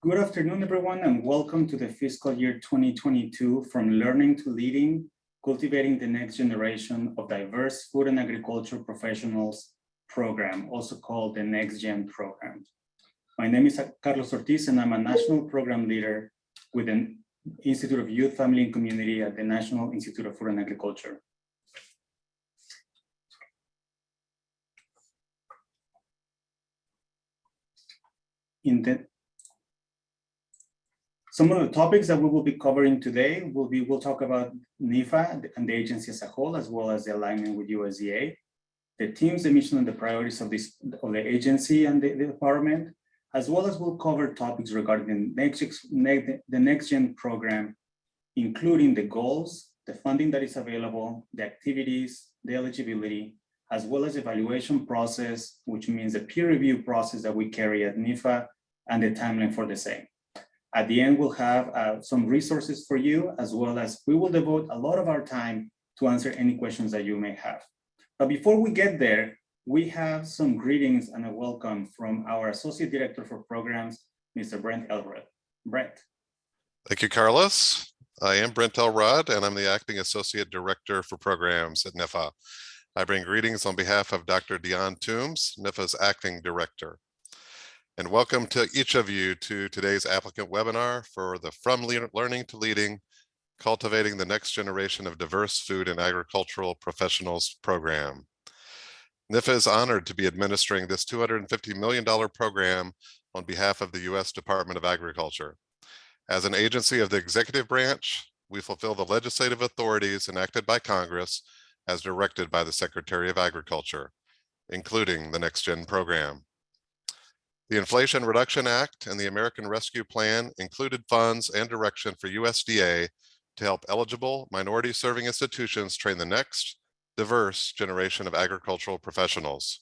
Good afternoon, everyone, and welcome to the fiscal year 2022 From Learning to Leading, Cultivating the Next Generation of Diverse Food and Agriculture Professionals program, also called the NEXTGEN program. My name is Carlos Ortiz, and I'm a national program leader with the Institute of Youth, Family, and Community at the National Institute of Food and Agriculture. Some of the topics that we will be covering today we'll talk about NIFA and the agency as a whole, as well as the alignment with USDA, the teams, the mission, and the priorities of the agency and the department, as well as we'll cover topics regarding the NEXTGEN program, including the goals, the funding that is available, the activities, the eligibility, as well as evaluation process, which means the peer review process that we carry at NIFA and the timeline for the same. At the end, we'll have some resources for you, as well as we will devote a lot of our time to answer any questions that you may have. But before we get there, we have some greetings and a welcome from our Associate Director for Programs, Mr. Brent Elrod. Brent. Thank you, Carlos. I am Brent Elrod, and I'm the Acting Associate Director for Programs at NIFA. I bring greetings on behalf of Dr. Dion Toombs, NIFA's Acting Director. And welcome to each of you to today's applicant webinar for the From Learning to Leading, Cultivating the Next Generation of Diverse Food and Agricultural Professionals program. NIFA is honored to be administering this $250 million program on behalf of the U.S. Department of Agriculture. As an agency of the executive branch, we fulfill the legislative authorities enacted by Congress as directed by the Secretary of Agriculture, including the NEXTGEN program. The Inflation Reduction Act and the American Rescue Plan included funds and direction for USDA to help eligible minority-serving institutions train the next diverse generation of agricultural professionals.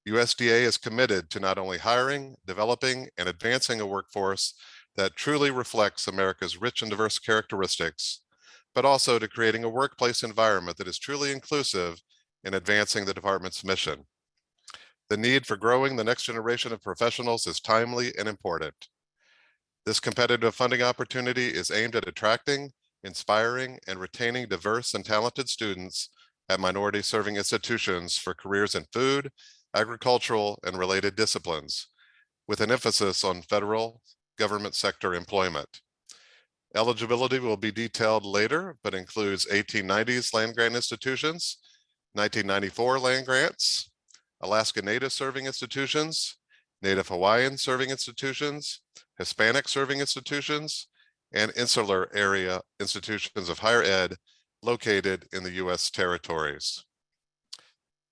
USDA is committed to not only hiring, developing, and advancing a workforce that truly reflects America's rich and diverse characteristics, but also to creating a workplace environment that is truly inclusive in advancing the department's mission. The need for growing the next generation of professionals is timely and important. This competitive funding opportunity is aimed at attracting, inspiring, and retaining diverse and talented students at minority-serving institutions for careers in food, agricultural, and related disciplines, with an emphasis on federal government sector employment. Eligibility will be detailed later, but includes 1890s land grant institutions, 1994 land grants, Alaska Native serving institutions, Native Hawaiian serving institutions, Hispanic serving institutions, and insular area institutions of higher ed located in the U.S. territories.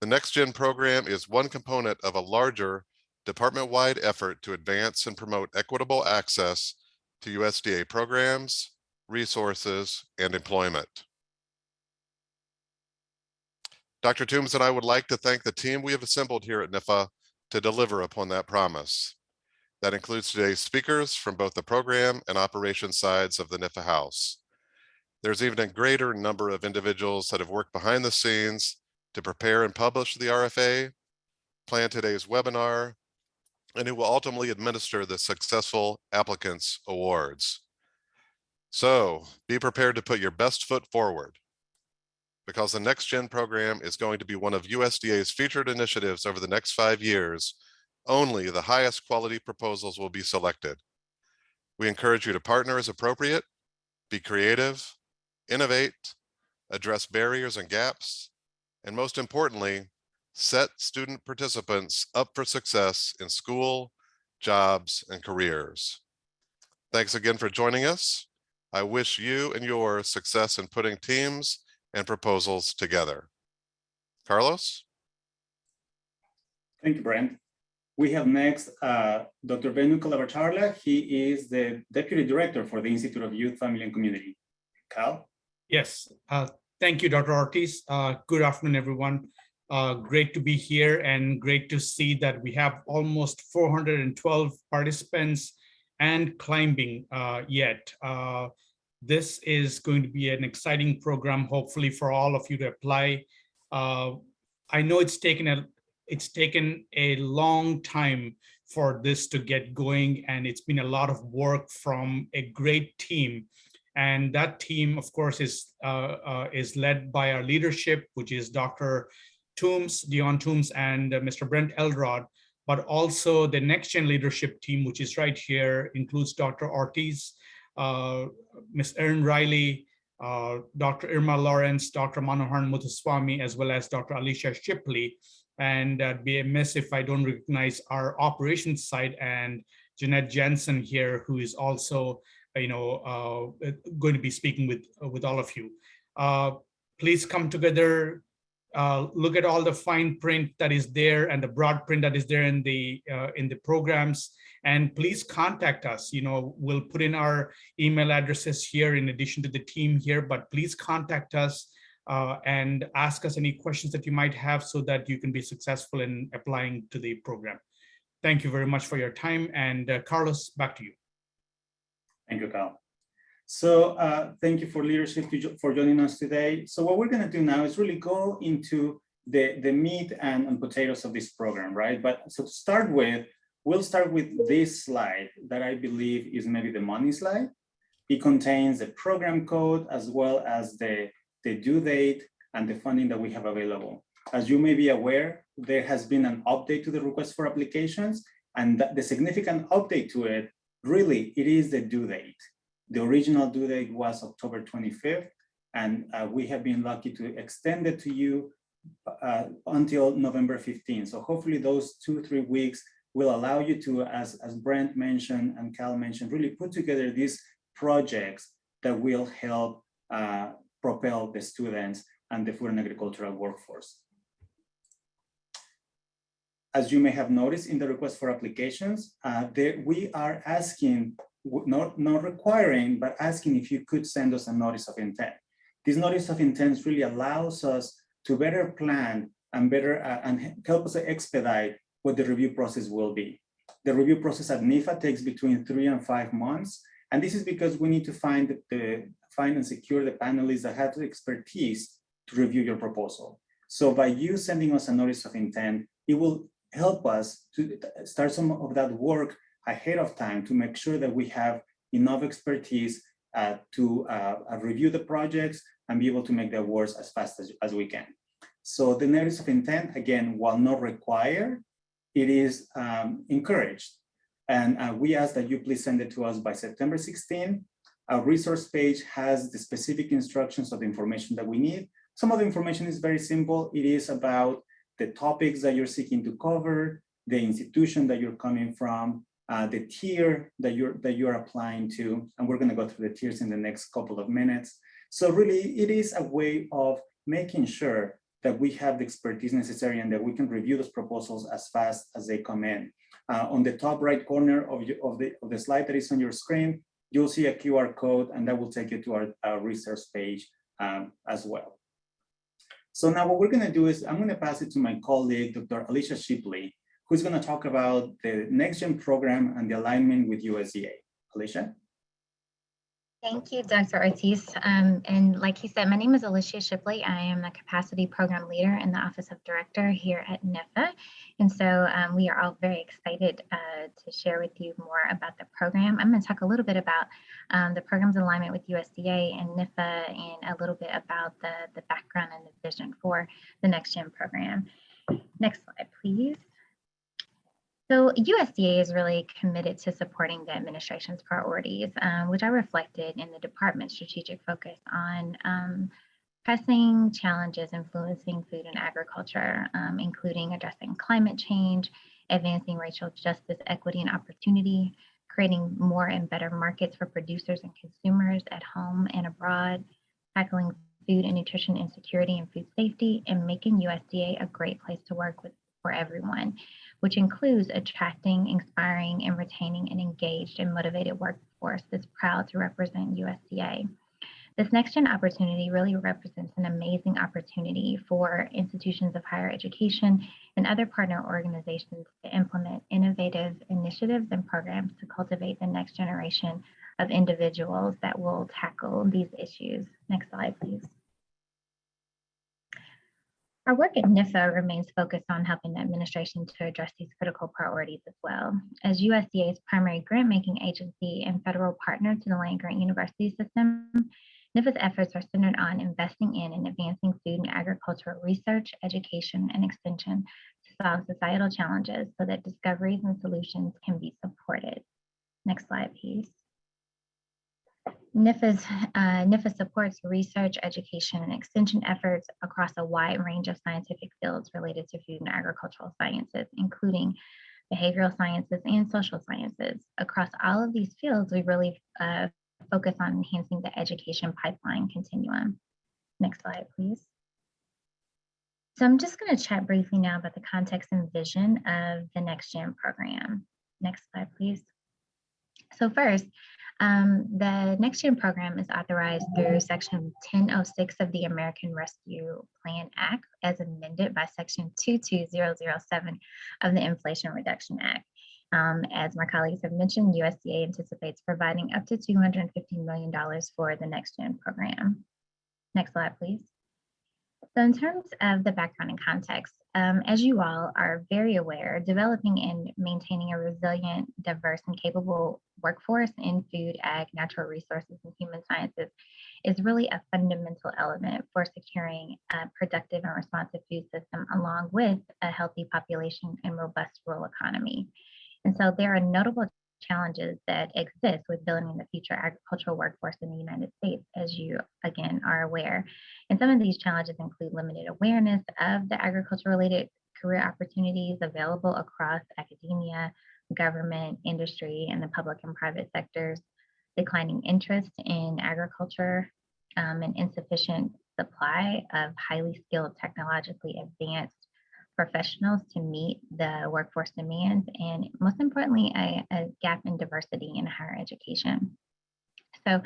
The NEXTGEN program is one component of a larger department-wide effort to advance and promote equitable access to USDA programs, resources, and employment. Dr. Toombs and I would like to thank the team we have assembled here at NIFA to deliver upon that promise. That includes today's speakers from both the program and operations sides of the NIFA house. There's even a greater number of individuals that have worked behind the scenes to prepare and publish the RFA, plan today's webinar, and who will ultimately administer the successful applicants awards. So be prepared to put your best foot forward, because the NEXTGEN program is going to be one of USDA's featured initiatives over the next 5 years. Only the highest quality proposals will be selected. We encourage you to partner as appropriate, be creative, innovate, address barriers and gaps, and most importantly, set student participants up for success in school, jobs, and careers. Thanks again for joining us. I wish you and yours success in putting teams and proposals together. Carlos? Thank you, Brent. We have next Dr. Venu Calabar-Charla. He is the Deputy Director for the Institute of Youth, Family, and Community. Cal? Yes, thank you, Dr. Ortiz. Good afternoon, everyone. Great to be here and great to see that we have almost 412 participants and climbing yet. This is going to be an exciting program, hopefully for all of you to apply. I know it's taken a long time for this to get going. And it's been a lot of work from a great team. And that team, of course, is led by our leadership, which is Dr. Dion Toombs and Mr. Brent Elrod, but also the NEXTGEN leadership team, which is right here, includes Dr. Ortiz, Ms. Erin Riley, Dr. Irma Lawrence, Dr. Manoharan Muthuswamy, as well as Dr. Alicia Shipley. And I'd be amiss if I don't recognize our operations side and Jeanette Jensen here, who is also going to be speaking with all of you. Please come together, look at all the fine print that is there and the broad print that is there in the programs, and please contact us. We'll put in our email addresses here in addition to the team here, but please contact us and ask us any questions that you might have so that you can be successful in applying to the program. Thank you very much for your time. And Carlos, back to you. Thank you, Carl. So thank you for leadership for joining us today. So what we're going to do now is really go into the meat and potatoes of this program, right? But so to start with, we'll start with this slide that I believe is maybe the money slide. It contains the program code as well as the due date and the funding that we have available. As you may be aware, there has been an update to the request for applications, and the significant update to it, really, it is the due date. The original due date was October 25th, and we have been lucky to extend it to you until November 15th. So hopefully those 2-3 weeks will allow you to, as Brent mentioned and Cal mentioned, really put together these projects that will help propel the students and the food and agricultural workforce. As you may have noticed in the request for applications, we are asking, not requiring, but asking if you could send us a notice of intent. This notice of intent really allows us to better plan and better and help us expedite what the review process will be. The review process at NIFA takes between 3 and 5 months. And this is because we need to find and secure the panelists that have the expertise to review your proposal. So by you sending us a notice of intent, it will help us to start some of that work ahead of time to make sure that we have enough expertise to review the projects and be able to make the awards as fast as we can. So the notice of intent, again, while not required, it is encouraged. And we ask that you please send it to us by September 16. Our resource page has the specific instructions of the information that we need. Some of the information is very simple. It is about the topics that you're seeking to cover, the institution that you're coming from, the tier that you're applying to, and we're going to go through the tiers in the next couple of minutes. So really, it is a way of making sure that we have the expertise necessary and that we can review those proposals as fast as they come in. On the top right corner of the slide that is on your screen, you'll see a QR code, and that will take you to our resource page as well. So now what we're going to do is I'm going to pass it to my colleague, Dr. Alicia Shipley, who's going to talk about the NEXTGEN program and the alignment with USDA. Alicia? Thank you, Dr. Ortiz. And like he said, my name is Alicia Shipley. I am the Capacity Program Leader in the Office of Director here at NIFA. And so we are all very excited to share with you more about the program. I'm going to talk a little bit about the program's alignment with USDA and NIFA, and a little bit about the background and the vision for the NEXTGEN program. Next slide, please. So USDA is really committed to supporting the administration's priorities, which are reflected in the department's strategic focus on pressing challenges influencing food and agriculture, including addressing climate change, advancing racial justice, equity, and opportunity, creating more and better markets for producers and consumers at home and abroad, tackling food and nutrition insecurity and food safety, and making USDA a great place to work with for everyone, which includes attracting, inspiring, and retaining an engaged and motivated workforce that's proud to represent USDA. This NEXTGEN opportunity really represents an amazing opportunity for institutions of higher education and other partner organizations to implement innovative initiatives and programs to cultivate the next generation of individuals that will tackle these issues. Next slide, please. Our work at NIFA remains focused on helping the administration to address these critical priorities as well. As USDA's primary grant-making agency and federal partner to the land-grant university system, NIFA's efforts are centered on investing in and advancing food and agricultural research, education, and extension to solve societal challenges so that discoveries and solutions can be supported. Next slide, please. NIFA supports research, education, and extension efforts across a wide range of scientific fields related to food and agricultural sciences, including behavioral sciences and social sciences. Across all of these fields, we really focus on enhancing the education pipeline continuum. Next slide, please. So I'm just going to chat briefly now about the context and vision of the NEXTGEN program. Next slide, please. So first, the NEXTGEN program is authorized through Section 1006 of the American Rescue Plan Act as amended by Section 22007 of the Inflation Reduction Act. As my colleagues have mentioned, USDA anticipates providing up to $250 million for the NEXTGEN program. Next slide, please. So in terms of the background and context, as you all are very aware, developing and maintaining a resilient, diverse, and capable workforce in food, ag, natural resources, and human sciences is really a fundamental element for securing a productive and responsive food system, along with a healthy population and robust rural economy. And so there are notable challenges that exist with building the future agricultural workforce in the United States, as you again are aware. And some of these challenges include limited awareness of the agriculture-related career opportunities available across academia, government, industry, and the public and private sectors, declining interest in agriculture, and insufficient supply of highly skilled, technologically advanced professionals to meet the workforce demands, and most importantly, a gap in diversity in higher education. So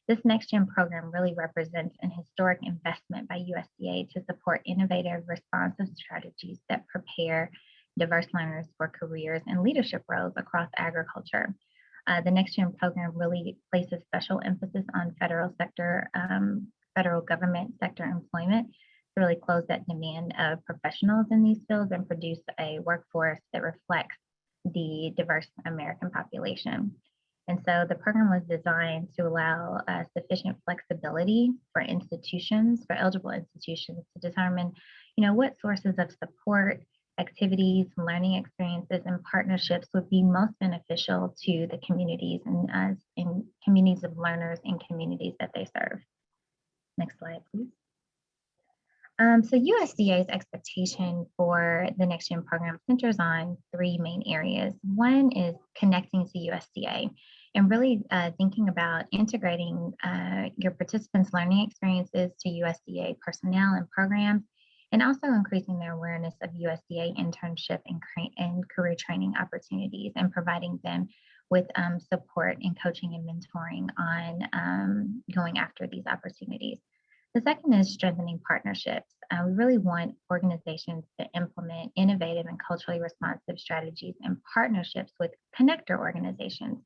this NEXTGEN program really represents an historic investment by USDA to support innovative, responsive strategies that prepare diverse learners for careers and leadership roles across agriculture. The NEXTGEN program really places special emphasis on federal government sector employment to really close that demand of professionals in these fields and produce a workforce that reflects the diverse American population. And so the program was designed to allow sufficient flexibility for institutions, for eligible institutions, to determine, what sources of support, activities, learning experiences, and partnerships would be most beneficial to the communities and in communities of learners and communities that they serve. Next slide, please. So USDA's expectation for the NEXTGEN program centers on three main areas. One is connecting to USDA and really thinking about integrating your participants' learning experiences to USDA personnel and programs, and also increasing their awareness of USDA internship and career training opportunities, and providing them with support and coaching and mentoring on going after these opportunities. The second is strengthening partnerships. We really want organizations to implement innovative and culturally responsive strategies and partnerships with connector organizations.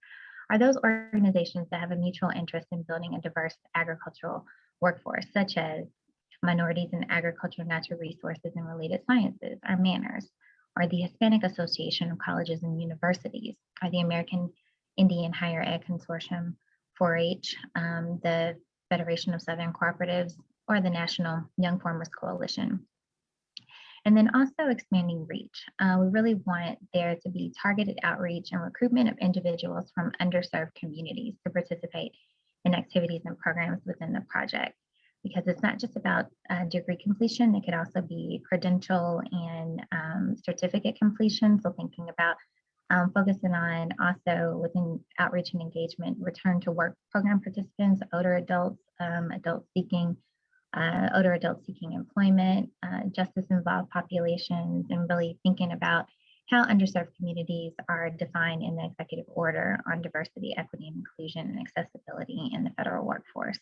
Are those organizations that have a mutual interest in building a diverse agricultural workforce, such as Minorities in Agricultural, Natural Resources, and Related Sciences, or MANNERS, or the Hispanic Association of Colleges and Universities, or the American Indian Higher Ed Consortium, 4-H, the Federation of Southern Cooperatives, or the National Young Farmers Coalition. And then also expanding reach. We really want there to be targeted outreach and recruitment of individuals from underserved communities to participate in activities and programs within the project, because it's not just about degree completion, it could also be credential and certificate completion. So thinking about focusing on also within outreach and engagement, return to work program participants, older adults, older adults seeking employment, justice-involved populations, and really thinking about how underserved communities are defined in the executive order on diversity, equity, and inclusion and accessibility in the federal workforce.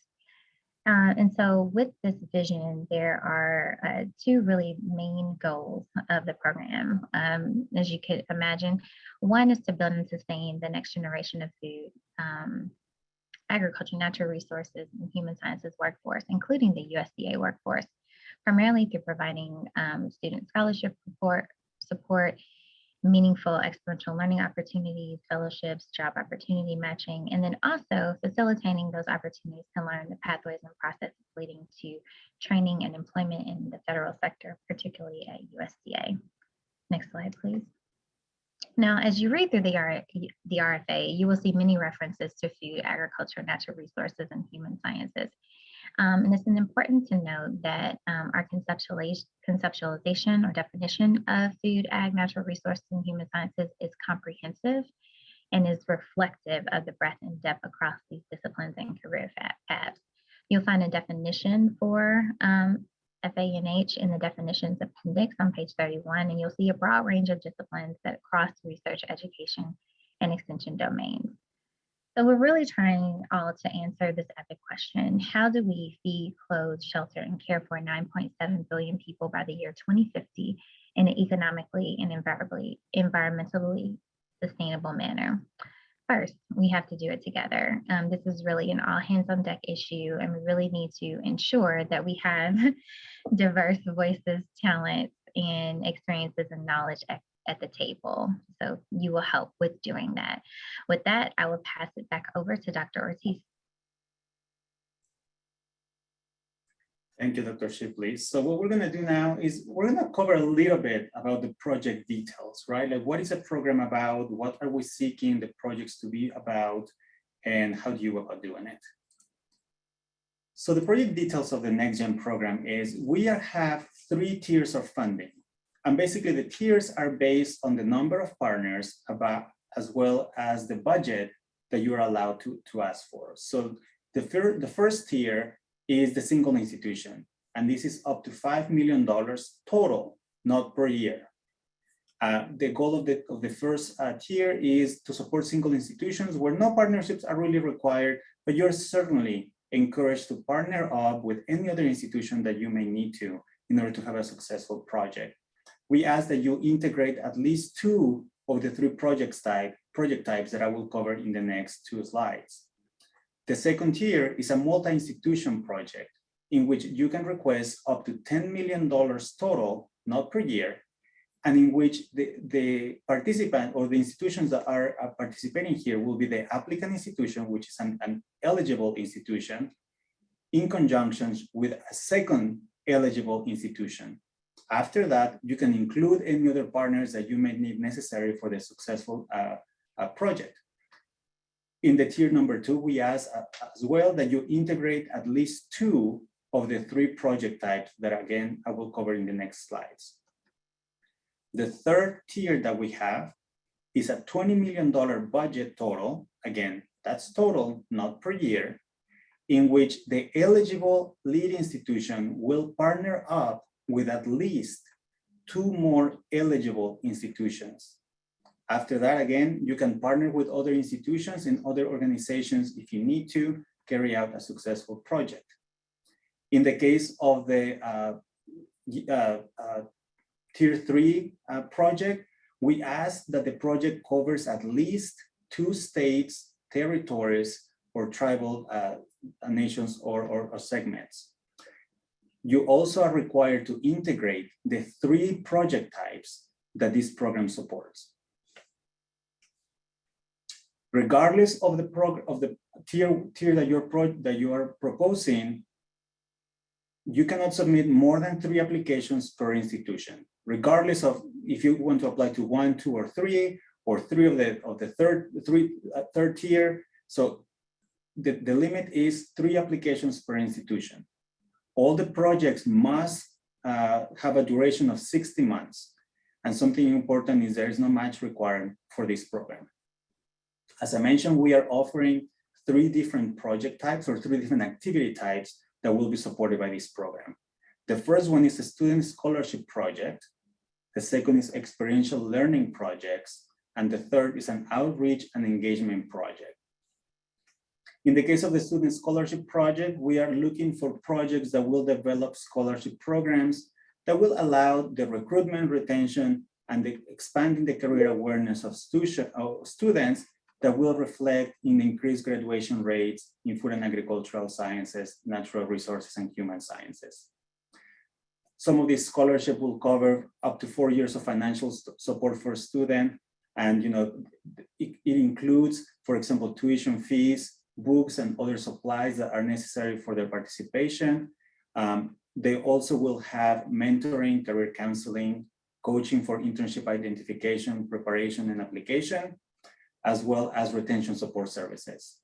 And so with this vision, there are two really main goals of the program. As you could imagine, one is to build and sustain the next generation of food, agriculture, natural resources, and human sciences workforce, including the USDA workforce, primarily through providing student scholarship support, meaningful experiential learning opportunities, fellowships, job opportunity matching, and then also facilitating those opportunities to learn the pathways and processes leading to training and employment in the federal sector, particularly at USDA. Next slide, please. Now, as you read through the RFA, you will see many references to food, agriculture, natural resources, and human sciences. And it's important to note that our conceptualization or definition of food, ag, natural resources, and human sciences is comprehensive and is reflective of the breadth and depth across these disciplines and career paths. You'll find a definition for FA&H in the definitions appendix on page 31, and you'll see a broad range of disciplines that cross research, education, and extension domains. So we're really trying all to answer this epic question: how do we feed, clothe, shelter, and care for 9.7 billion people by the year 2050 in an economically and environmentally sustainable manner? First, we have to do it together. This is really an all hands on deck issue, and we really need to ensure that we have diverse voices, talents, and experiences and knowledge at the table. So you will help with doing that. With that, I will pass it back over to Dr. Ortiz. Thank you, Dr. Shipley. So what we're going to do now is we're going to cover a little bit about the project details, right? Like, what is a program about? What are we seeking the projects to be about? And how do you go about doing it? So the project details of the NEXTGEN program is we have 3 tiers of funding. And basically the tiers are based on the number of partners as well as the budget that you're allowed to ask for. So the first tier is the single institution. And this is up to $5 million total, not per year. The goal of the first tier is to support single institutions where no partnerships are really required, but you're certainly encouraged to partner up with any other institution that you may need to in order to have a successful project. We ask that you integrate at least 2 of the 3 project types that I will cover in the next 2 slides. The second tier is a multi-institution project in which you can request up to $10 million total, not per year, and in which the participant or the institutions that are participating here will be the applicant institution, which is an eligible institution, in conjunction with a second eligible institution. After that, you can include any other partners that you may need necessary for the successful project. In the tier number 2, we ask as well that you integrate at least 2 of the 3 project types that, again, I will cover in the next slides. The third tier that we have is a $20 million budget total. Again, that's total, not per year, in which the eligible lead institution will partner up with at least 2 more eligible institutions. After that, again, you can partner with other institutions and other organizations if you need to carry out a successful project. In the case of the Tier 3 project, we ask that the project covers at least 2 states, territories, or tribal nations or segments. You also are required to integrate the 3 project types that this program supports. Regardless of the tier that you are proposing, you cannot submit more than 3 applications per institution, regardless of if you want to apply to 1, 2, or 3, or 3 of the third tier. So the limit is 3 applications per institution. All the projects must have a duration of 60 months. And something important is there is no match required for this program. As I mentioned, we are offering 3 different project types or 3 different activity types that will be supported by this program. The first one is a student scholarship project. The second is experiential learning projects. And the third is an outreach and engagement project. In the case of the student scholarship project, we are looking for projects that will develop scholarship programs that will allow the recruitment, retention, and the expanding the career awareness of students that will reflect in increased graduation rates in food and agricultural sciences, natural resources, and human sciences. Some of these scholarship will cover up to 4 years of financial support for a student. And it includes, for example, tuition fees, books, and other supplies that are necessary for their participation. They also will have mentoring, career counseling, coaching for internship identification, preparation, and application, as well as retention support services.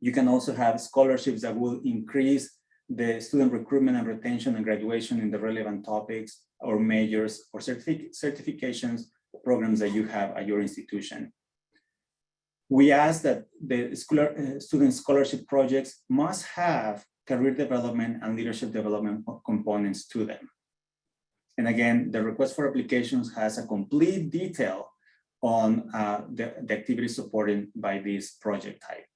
You can also have scholarships that will increase the student recruitment and retention and graduation in the relevant topics or majors or certifications programs that you have at your institution. We ask that the student scholarship projects must have career development and leadership development components to them. And again, the request for applications has a complete detail on the activities supported by this project type.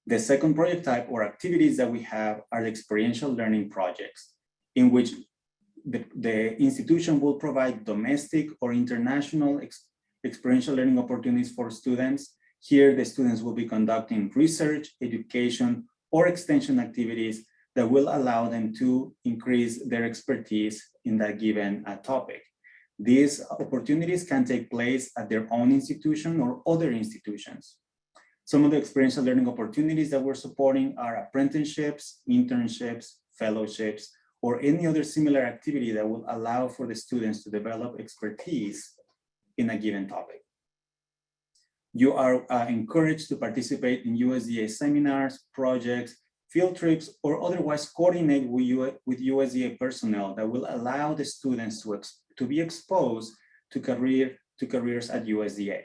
The second project type or activities that we have are the experiential learning projects, in which the institution will provide domestic or international experiential learning opportunities for students. Here, the students will be conducting research, education, or extension activities that will allow them to increase their expertise in that given topic. These opportunities can take place at their own institution or other institutions. Some of the experiential learning opportunities that we're supporting are apprenticeships, internships, fellowships, or any other similar activity that will allow for the students to develop expertise in a given topic. You are encouraged to participate in USDA seminars, projects, field trips, or otherwise coordinate with USDA personnel that will allow the students to be exposed to careers at USDA.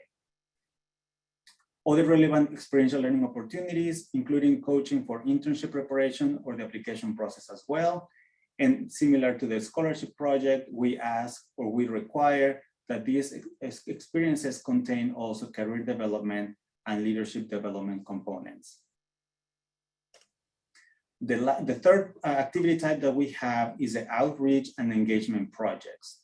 Other relevant experiential learning opportunities, including coaching for internship preparation or the application process as well. And similar to the scholarship project, we ask or we require that these experiences contain also career development and leadership development components. The third activity type that we have is the outreach and engagement projects.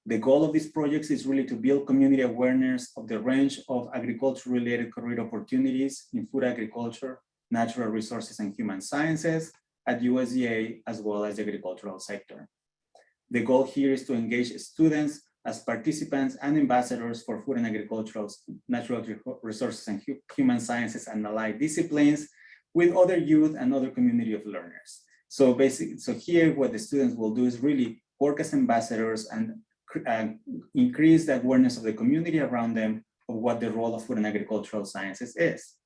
The goal of these projects is really to build community awareness of the range of agriculture-related career opportunities in food agriculture, natural resources, and human sciences at USDA, as well as the agricultural sector. The goal here is to engage students as participants and ambassadors for food and agricultural, natural resources, and human sciences and allied disciplines with other youth and other community of learners. So here what the students will do is really work as ambassadors and increase the awareness of the community around them of what the role of food and agricultural sciences is.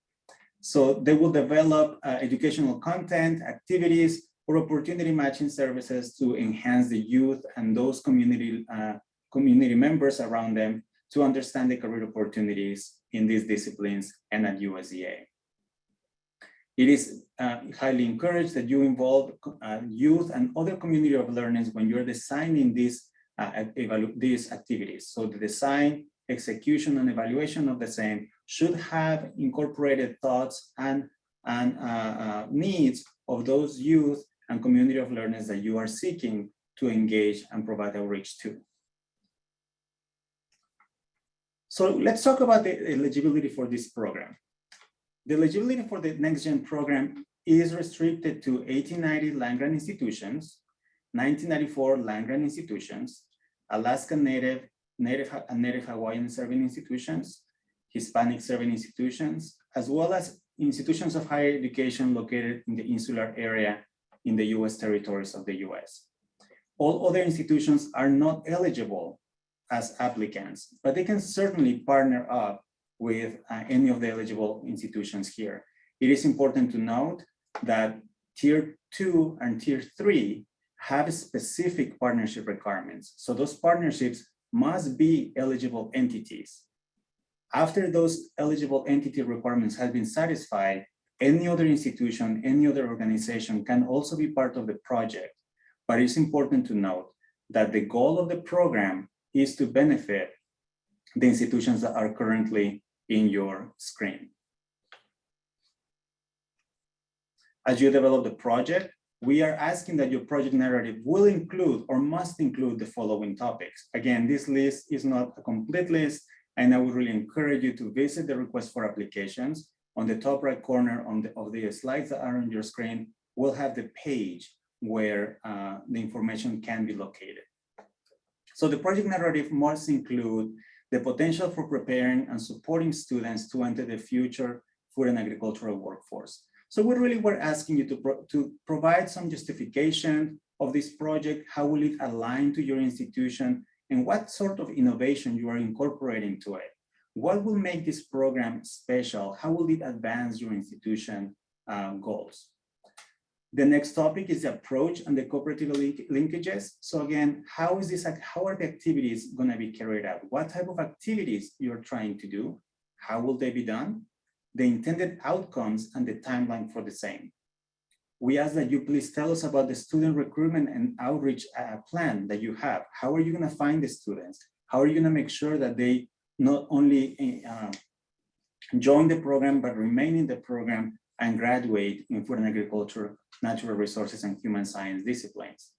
So they will develop educational content, activities, or opportunity matching services to enhance the youth and those community members around them to understand the career opportunities in these disciplines and at USDA. It is highly encouraged that you involve youth and other community of learners when you're designing these activities. So the design, execution, and evaluation of the same should have incorporated thoughts and needs of those youth and community of learners that you are seeking to engage and provide outreach to. So let's talk about the eligibility for this program. The eligibility for the NEXTGEN program is restricted to 1890 land-grant institutions, 1994 land-grant institutions, Alaska Native Hawaiian serving institutions, Hispanic serving institutions, as well as institutions of higher education located in the insular area in the US territories of the US. All other institutions are not eligible as applicants, but they can certainly partner up with any of the eligible institutions here. It is important to note that Tier 2 and Tier 3 have specific partnership requirements. So those partnerships must be eligible entities. After those eligible entity requirements have been satisfied, any other institution, any other organization can also be part of the project. But it's important to note that the goal of the program is to benefit the institutions that are currently in your screen. As you develop the project, we are asking that your project narrative will include or must include the following topics. Again, this list is not a complete list, and I would really encourage you to visit the request for applications. On the top right corner of the slides that are on your screen, we'll have the page where the information can be located. So the project narrative must include the potential for preparing and supporting students to enter the future food and agricultural workforce. So we really were asking you to provide some justification of this project. How will it align to your institution, and what sort of innovation you are incorporating to it? What will make this program special? How will it advance your institution goals? The next topic is the approach and the cooperative linkages. So again, how are the activities going to be carried out? What type of activities you're trying to do? How will they be done? The intended outcomes and the timeline for the same. We ask that you please tell us about the student recruitment and outreach plan that you have. How are you going to find the students? How are you going to make sure that they not only join the program, but remain in the program and graduate in food and agriculture, natural resources, and human science disciplines?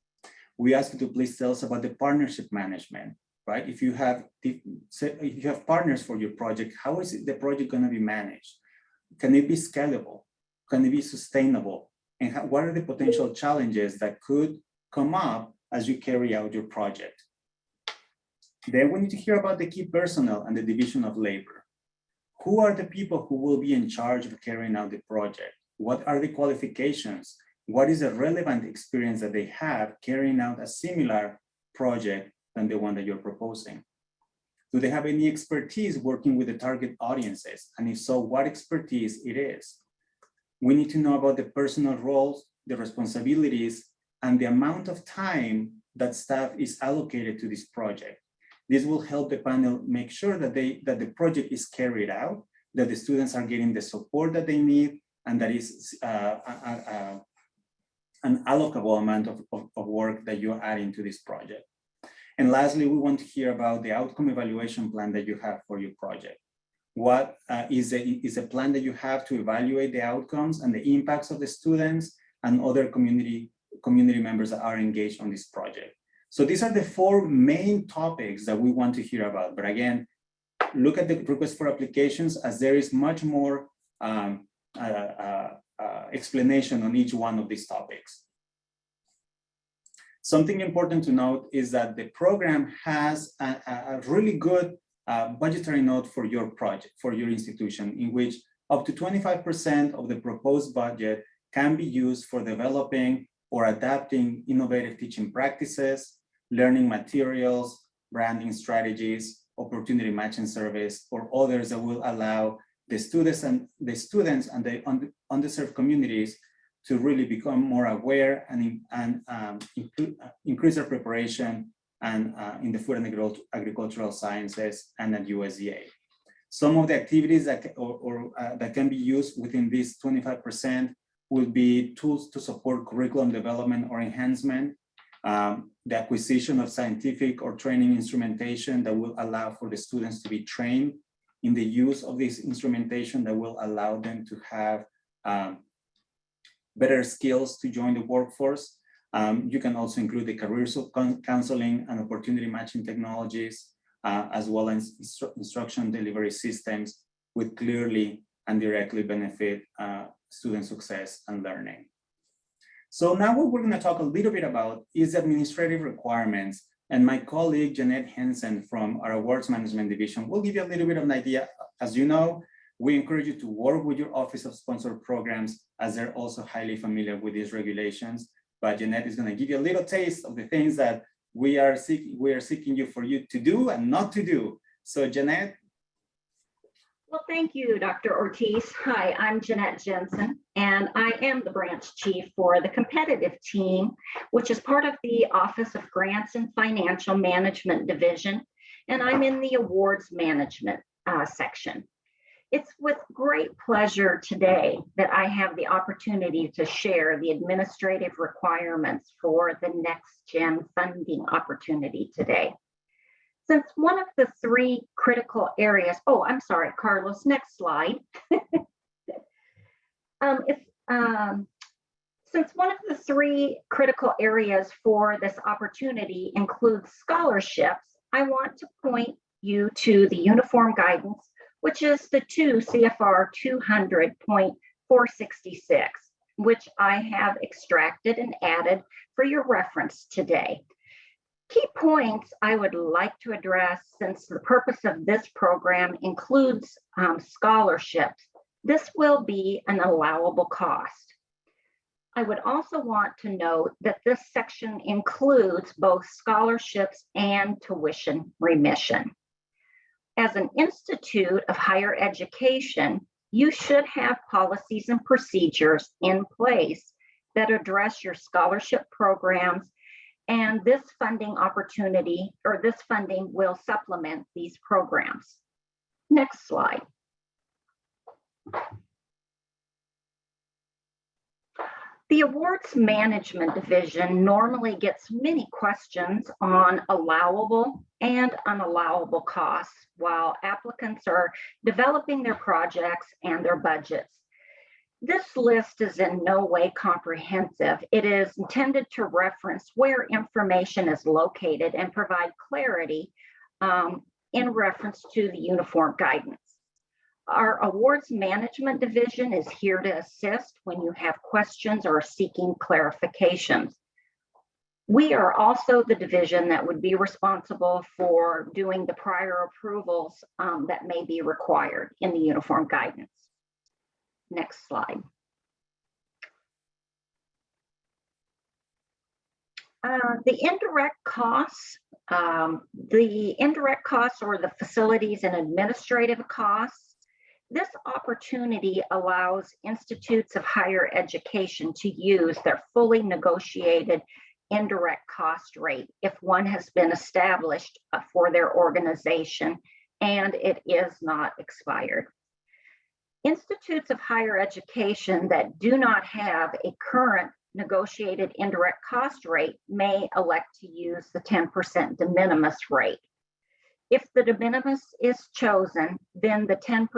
We ask you to please tell us about the partnership management, right? If you have partners for your project, how is the project going to be managed? Can it be scalable? Can it be sustainable? And what are the potential challenges that could come up as you carry out your project? Then we need to hear about the key personnel and the division of labor. Who are the people who will be in charge of carrying out the project? What are the qualifications? What is the relevant experience that they have carrying out a similar project than the one that you're proposing? Do they have any expertise working with the target audiences? And if so, what expertise it is? We need to know about the personal roles, the responsibilities, and the amount of time that staff is allocated to this project. This will help the panel make sure that the project is carried out, that the students are getting the support that they need, and that is an allocable amount of work that you're adding to this project. And lastly, we want to hear about the outcome evaluation plan that you have for your project. What is a plan that you have to evaluate the outcomes and the impacts of the students and other community members that are engaged on this project? So these are the 4 main topics that we want to hear about. But again, look at the request for applications, as there is much more explanation on each one of these topics. Something important to note is that the program has a really good budgetary note for your project, for your institution, in which up to 25% of the proposed budget can be used for developing or adapting innovative teaching practices, learning materials, branding strategies, opportunity matching surveys, or others that will allow the students and the underserved communities to really become more aware and increase their preparation and in the food and agricultural sciences and at USDA. Some of the activities that can be used within this 25% will be tools to support curriculum development or enhancement, the acquisition of scientific or training instrumentation that will allow for the students to be trained in the use of this instrumentation that will allow them to have better skills to join the workforce. You can also include the career counseling and opportunity matching technologies, as well as instruction delivery systems with clearly and directly benefit student success and learning. So now what we're going to talk a little bit about is administrative requirements. And my colleague, Jeanette Henson from our Awards Management Division will give you a little bit of an idea. As you know, we encourage you to work with your Office of Sponsored Programs, as they're also highly familiar with these regulations. But Jeanette is going to give you a little taste of the things that we are seeking you for you to do and not to do. So Jeanette. Well, thank you, Dr. Ortiz. Hi, I'm Jeanette Jensen, and I am the branch chief for the competitive team, which is part of the Office of Grants and Financial Management Division, and I'm in the awards management section. It's with great pleasure today that I have the opportunity to share the administrative requirements for the NEXTGEN funding opportunity today. Since one of the 3 critical areas, oh, I'm sorry, Carlos, next slide. Since one of the 3 critical areas for this opportunity includes scholarships, I want to point you to the uniform guidance, which is the 2 CFR 200.466. which I have extracted and added for your reference today. Key points I would like to address, since the purpose of this program includes scholarships, this will be an allowable cost. I would also want to note that this section includes both scholarships and tuition remission. As an institute of higher education, you should have policies and procedures in place that address your scholarship programs, and this funding opportunity, or this funding, will supplement these programs. Next slide. The Awards Management Division normally gets many questions on allowable and unallowable costs while applicants are developing their projects and their budgets. This list is in no way comprehensive. It is intended to reference where information is located and provide clarity in reference to the uniform guidance. Our Awards Management Division is here to assist when you have questions or seeking clarifications. We are also the division that would be responsible for doing the prior approvals that may be required in the uniform guidance. Next slide. The indirect costs, or the facilities and administrative costs. This opportunity allows institutes of higher education to use their fully negotiated indirect cost rate if one has been established for their organization and it is not expired. Institutes of higher education that do not have a current negotiated indirect cost rate may elect to use the 10% de minimis rate. If the de minimis is chosen, then the 10%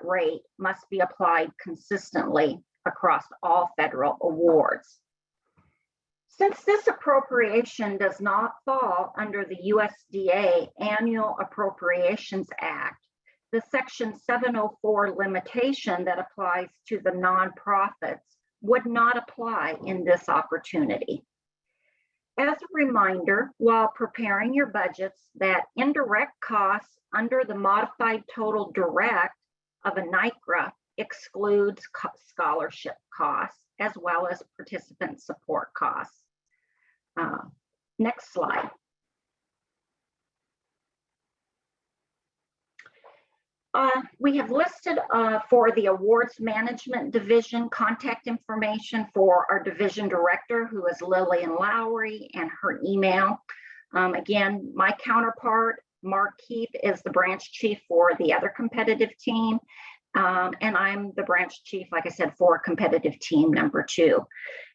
rate must be applied consistently across all federal awards. Since this appropriation does not fall under the USDA Annual Appropriations Act, the Section 704 limitation that applies to the nonprofits would not apply in this opportunity. As a reminder, while preparing your budgets, that indirect costs under the modified total direct of a NICRA excludes scholarship costs as well as participant support costs. Next slide. We have listed for the Awards Management Division contact information for our division director, who is Lillian Lowry, and her email. Again, my counterpart, Mark Keith, is the branch chief for the other competitive team. And I'm the branch chief, like I said, for competitive team number 2.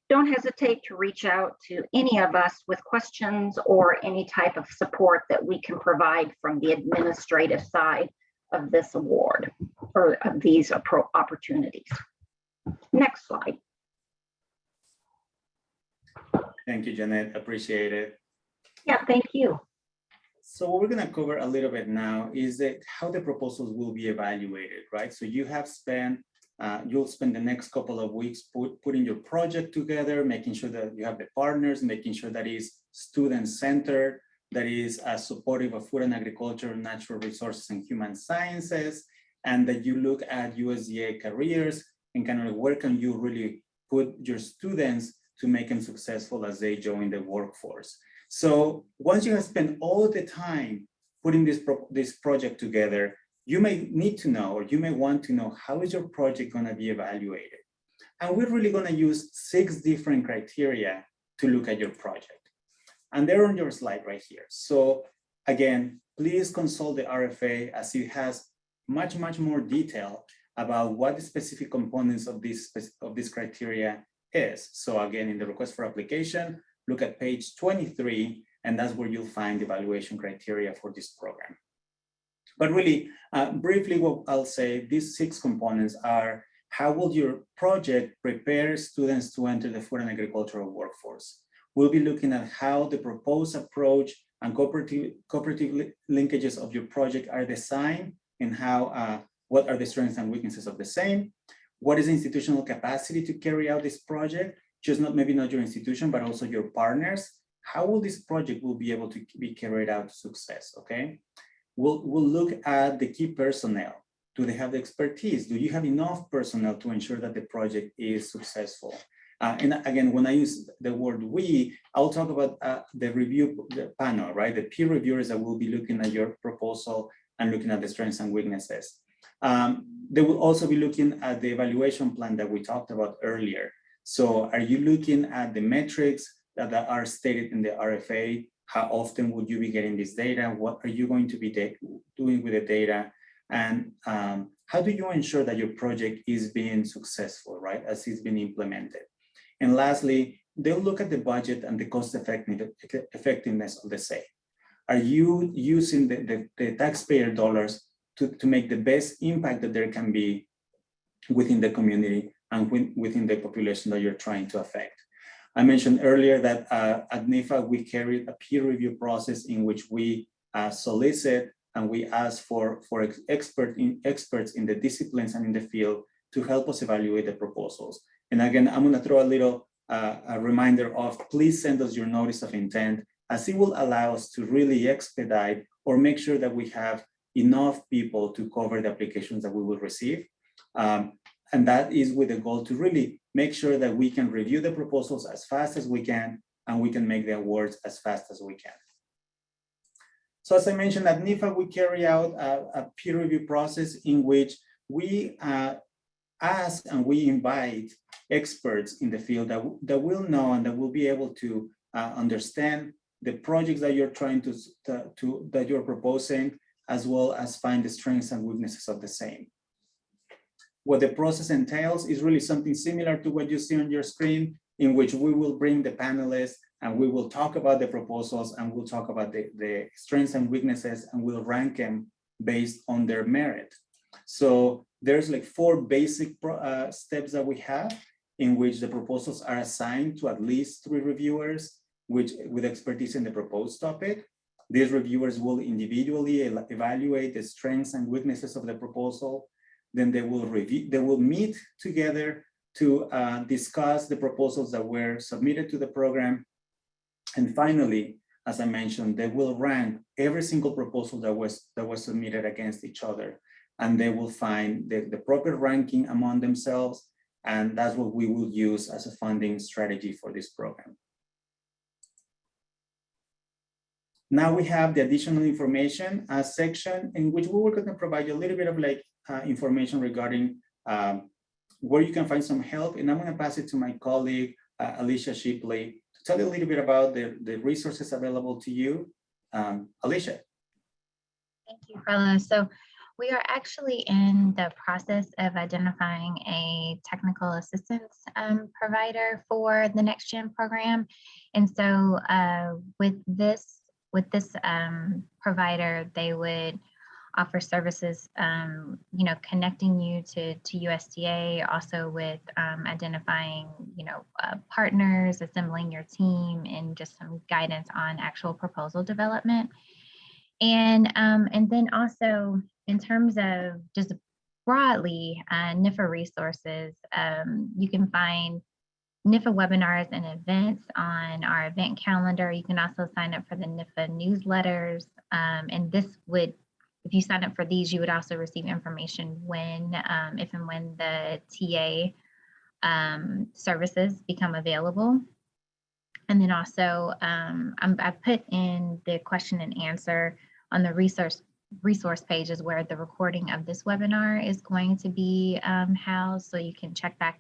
Don't hesitate to reach out to any of us with questions or any type of support that we can provide from the administrative side of this award or of these opportunities. Next slide. Thank you, Janet. Appreciate it. Yeah, thank you. So what we're going to cover a little bit now is that how the proposals will be evaluated, right? So you have spent, you'll spend the next couple of weeks putting your project together, making sure that you have the partners, making sure that is student-centered, that is supportive of food and agriculture, natural resources, and human sciences, and that you look at USDA careers and kind of where can you really put your students to make them successful as they join the workforce. So once you have spent all the time putting this project together, you may need to know, or you may want to know, how is your project going to be evaluated? And we're really going to use 6 different criteria to look at your project. And they're on your slide right here. So again, please consult the RFA, as it has much more detail about what the specific components of this criteria is. So again, in the request for application, look at page 23, and that's where you'll find the evaluation criteria for this program. But really, briefly, what I'll say, these 6 components are: how will your project prepare students to enter the food and agricultural workforce? We'll be looking at how the proposed approach and cooperative linkages of your project are designed, and how what are the strengths and weaknesses of the same. What is the institutional capacity to carry out this project? Just maybe not your institution, but also your partners. How will this project will be able to be carried out to success, okay? We'll look at the key personnel. Do they have the expertise? Do you have enough personnel to ensure that the project is successful? And again, when I use the word we, I'll talk about the review panel, right? The peer reviewers that will be looking at your proposal and looking at the strengths and weaknesses. They will also be looking at the evaluation plan that we talked about earlier. So are you looking at the metrics that are stated in the RFA? How often would you be getting this data? What are you going to be doing with the data? And how do you ensure that your project is being successful, right, as it's been implemented? And lastly, they'll look at the budget and the cost effectiveness of the same. Are you using the taxpayer dollars to make the best impact that there can be within the community and within the population that you're trying to affect? I mentioned earlier that at NIFA, we carried a peer review process in which we solicit and we ask for experts in the disciplines and in the field to help us evaluate the proposals. And again, I'm gonna throw a little a reminder of please send us your notice of intent, as it will allow us to really expedite or make sure that we have enough people to cover the applications that we will receive. And that is with the goal to really make sure that we can review the proposals as fast as we can, and we can make the awards as fast as we can. So as I mentioned, at NIFA, we carry out a peer review process in which we ask and we invite experts in the field that will know and that will be able to understand the projects that you're trying that you're proposing, as well as find the strengths and weaknesses of the same. What the process entails is really something similar to what you see on your screen, in which we will bring the panelists and we will talk about the proposals and we'll talk about the strengths and weaknesses, and we'll rank them based on their merit. So there's like 4 basic steps that we have in which the proposals are assigned to at least 3 reviewers with expertise in the proposed topic. These reviewers will individually evaluate the strengths and weaknesses of the proposal. Then they will meet together to discuss the proposals that were submitted to the program. And finally, as I mentioned, they will rank every single proposal that was submitted against each other. And they will find the proper ranking among themselves. And that's what we will use as a funding strategy for this program. Now we have the additional information section, in which we were going to provide you a little bit of like information regarding where you can find some help. And I'm going to pass it to my colleague, Alicia Shipley, to tell you a little bit about the resources available to you. Alicia. Thank you, Carlos. So we are actually in the process of identifying a technical assistance provider for the NEXTGEN program. And so with this provider, they would offer services, connecting you to USDA, also with identifying, partners, assembling your team, and just some guidance on actual proposal development. And then also in terms of just broadly NIFA resources, you can find NIFA webinars and events on our event calendar. You can also sign up for the NIFA newsletters. And this would, if you sign up for these, you would also receive information when, if and when the TA services become available. And then also, I put in the question and answer on the resource pages where the recording of this webinar is going to be housed. So you can check back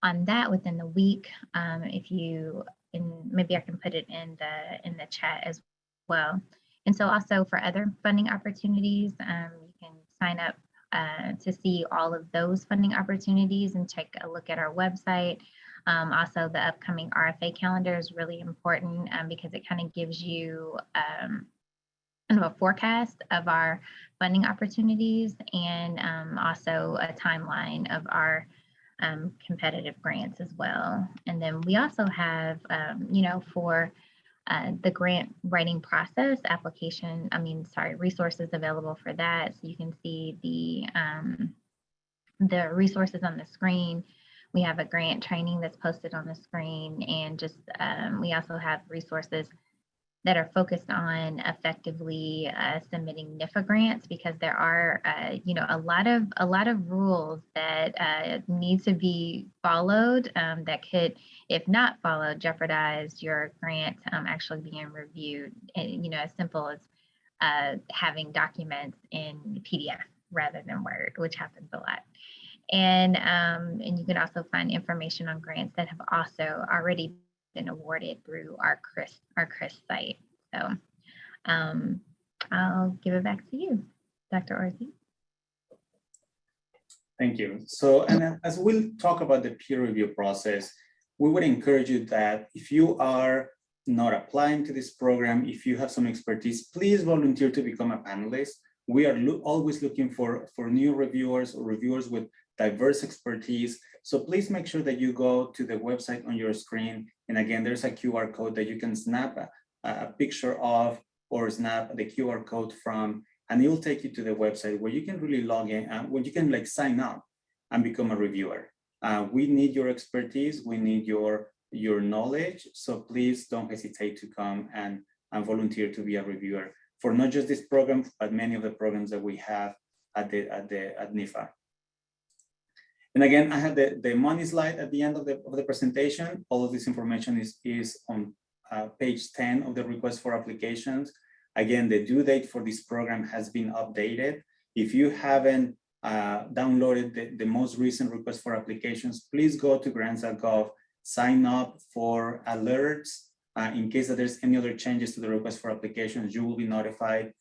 on that within the week. Maybe I can put it in the chat as well. And so also for other funding opportunities, you can sign up to see all of those funding opportunities and take a look at our website. Also, the upcoming RFA calendar is really important because it kind of gives you kind of a forecast of our funding opportunities, and also a timeline of our competitive grants as well. And then we also have, for the grant writing process resources available for that. So you can see the resources on the screen. We have a grant training that's posted on the screen, and just we also have resources that are focused on effectively submitting NIFA grants, because there are, a lot of rules that need to be followed that could, if not followed, jeopardize your grant actually being reviewed. And, as simple as having documents in PDF rather than Word, which happens a lot. And you can also find information on grants that have also already been awarded through our CRIS site. So I'll give it back to you, Dr. Ortiz. Thank you. So, and as we'll talk about the peer review process, we would encourage you that if you are not applying to this program, if you have some expertise, please volunteer to become a panelist. We are always looking for new reviewers or reviewers with diverse expertise. So please make sure that you go to the website on your screen. And again, there's a QR code that you can snap a picture of or snap the QR code from, and it will take you to the website where you can really log in and where you can like sign up and become a reviewer. We need your expertise, we need your knowledge. So please don't hesitate to come and volunteer to be a reviewer for not just this program, but many of the programs that we have at NIFA. And again, I have the money slide at the end of the presentation. All of this information is on page 10 of the request for applications. Again, the due date for this program has been updated. If you haven't downloaded the most recent request for applications, please go to grants.gov, sign up for alerts. In case that there's any other changes to the request for applications, you will be notified.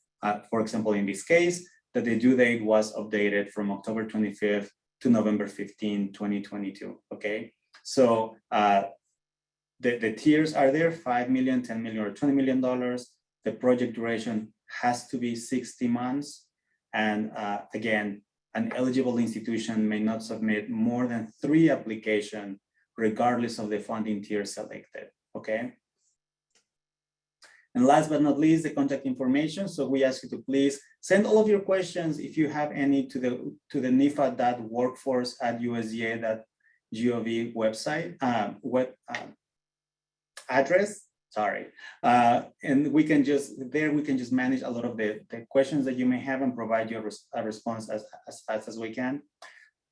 For example, in this case, that the due date was updated from October 25th to November 15, 2022, okay? So the tiers are there, 5 million, 10 million, or $20 million. The project duration has to be 60 months. And again, an eligible institution may not submit more than 3 applications, regardless of the funding tier selected, okay? And last but not least, the contact information. So we ask you to please send all of your questions, if you have any, to the nifa.workforce@usda.gov website, address, sorry. And we can just manage a lot of the questions that you may have and provide you a response as fast as we can.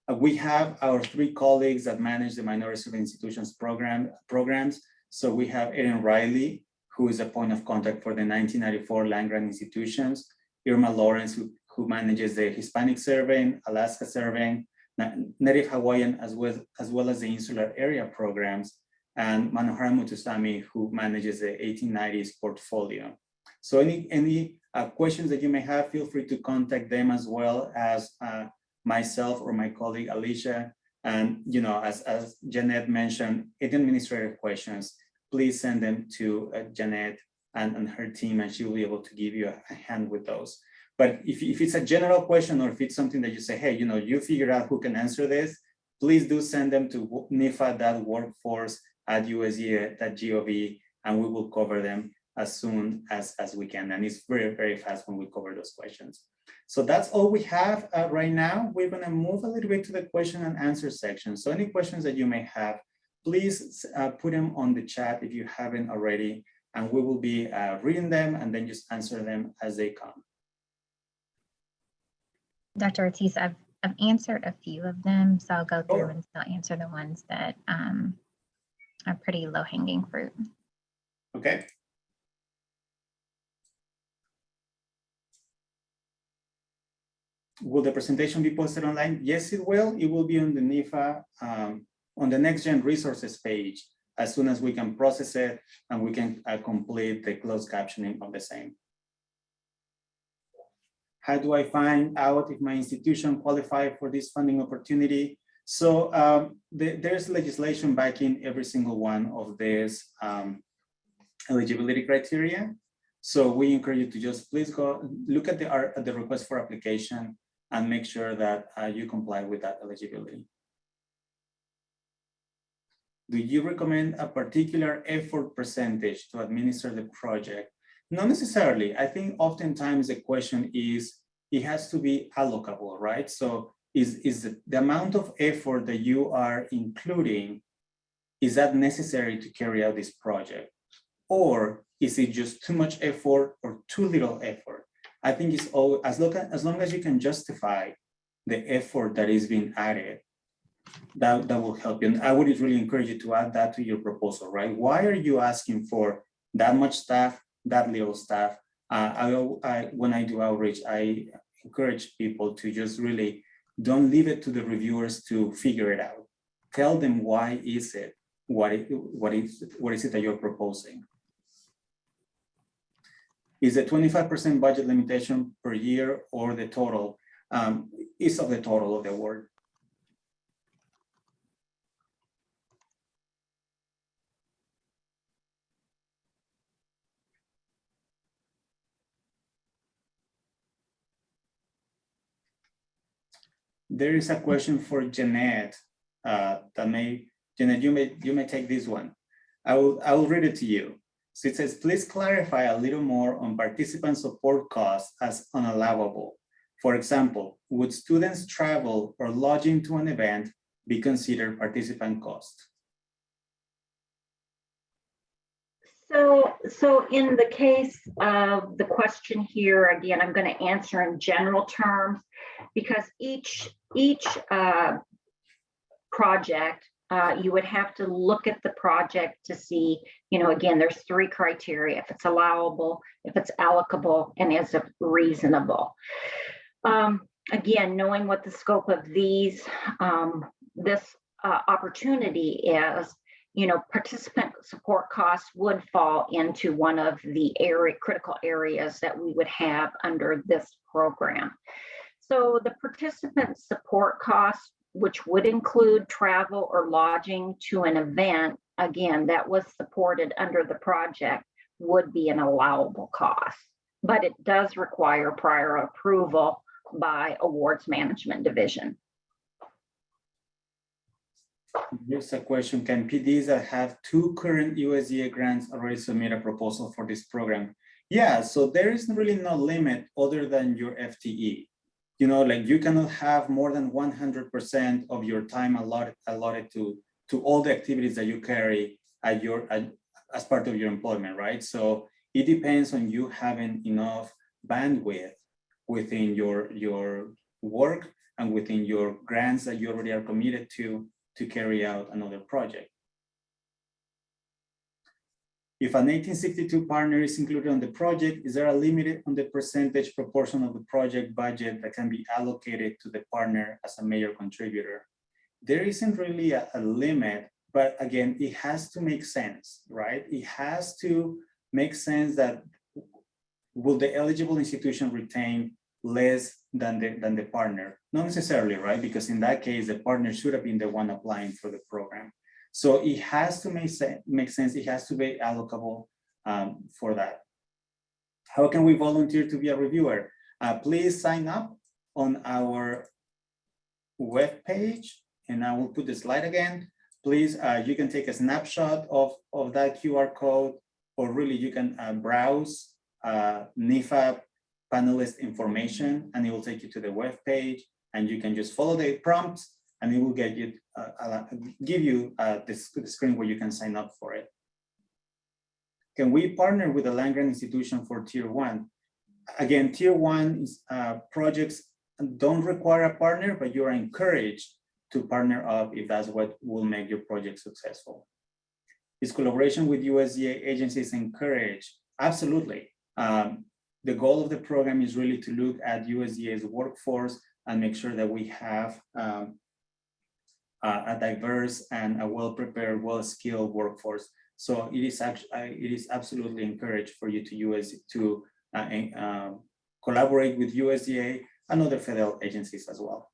We have our 3 colleagues that manage the Minority Serving Institutions programs. So we have Erin Riley, who is a point of contact for the 1994 land-grant institutions, Irma Lawrence, who manages the Hispanic Surveying, Alaska Surveying, Native Hawaiian, as well as the Insular Area programs, and Manohara Mutusami, who manages the 1890s portfolio. So any questions that you may have, feel free to contact them, as well as myself or my colleague Alicia. And as Jeanette mentioned, any administrative questions, please send them to Jeanette and her team, and she will be able to give you a hand with those. But if it's a general question, or if it's something that you say, hey, you figure out who can answer this, please do send them to nifa.workforce@usda.gov, and we will cover them as soon as we can. And it's very, very fast when we cover those questions. So that's all we have right now. We're going to move a little bit to the question and answer section. So any questions that you may have, please put them on the chat if you haven't already, and we will be reading them and then just answer them as they come. Dr. Ortiz, I've answered a few of them, so I'll go through and still answer the ones that are pretty low-hanging fruit. Okay. Will the presentation be posted online? Yes, it will. It will be on the NIFA, on the NEXTGEN resources page, as soon as we can process it and we can complete the closed captioning of the same. How do I find out if my institution qualifies for this funding opportunity? So there's legislation backing every single one of these eligibility criteria. So we encourage you to just please go look at the request for application and make sure that you comply with that eligibility. Do you recommend a particular effort percentage to administer the project? Not necessarily. I think oftentimes the question is, it has to be allocable, right? So is the amount of effort that you are including, is that necessary to carry out this project? Or is it just too much effort or too little effort? I think it's all, as long as you can justify the effort that is being added, that will help you. And I would really encourage you to add that to your proposal, right? Why are you asking for that much staff, that little staff? When I do outreach, I encourage people to just really don't leave it to the reviewers to figure it out. Tell them why is it, what is it that you're proposing? Is the 25% budget limitation per year or the total? Is of the total of the award. There is a question for Jeanette Jeanette, you may take this one. I will read it to you. So it says, please clarify a little more on participant support costs as unallowable. For example, would students' travel or lodging to an event be considered participant cost? So in the case of the question here, again, I'm going to answer in general terms because each project, you would have to look at the project to see, again, there's 3 criteria: if it's allowable, if it's allocable, and is it reasonable. Again, knowing what the scope of this opportunity is, participant support costs would fall into one of the critical areas that we would have under this program. So the participant support costs, which would include travel or lodging to an event, again, that was supported under the project, would be an allowable cost, but it does require prior approval by Awards Management Division. Here's a question: can PDs that have 2 current USDA grants already submit a proposal for this program? Yeah, so there is really no limit other than your FTE. Like you cannot have more than 100% of your time allotted to all the activities that you carry as part of your employment, right? So it depends on you having enough bandwidth within your work and within your grants that you already are committed to carry out another project. If an 1862 partner is included on the project, is there a limit on the percentage proportion of the project budget that can be allocated to the partner as a major contributor? There isn't really a limit, but again, it has to make sense, right? It has to make sense that will the eligible institution retain less than the partner? Not necessarily, right? Because in that case, the partner should have been the one applying for the program. So it has to make sense. It has to be allocable for that. How can we volunteer to be a reviewer? Please sign up on our web page, and I will put the slide again. Please, you can take a snapshot of that QR code, or really you can browse NEFA panelist information, and it will take you to the web page, and you can just follow the prompts, and it will get you give you the screen where you can sign up for it. Can we partner with a land grant institution for Tier 1? Again, Tier 1 projects don't require a partner, but you are encouraged to partner up if that's what will make your project successful. Is collaboration with USDA agencies encouraged? Absolutely. The goal of the program is really to look at USDA's workforce and make sure that we have a diverse and a well-prepared, well-skilled workforce. So it is absolutely encouraged for you to collaborate with USDA and other federal agencies as well.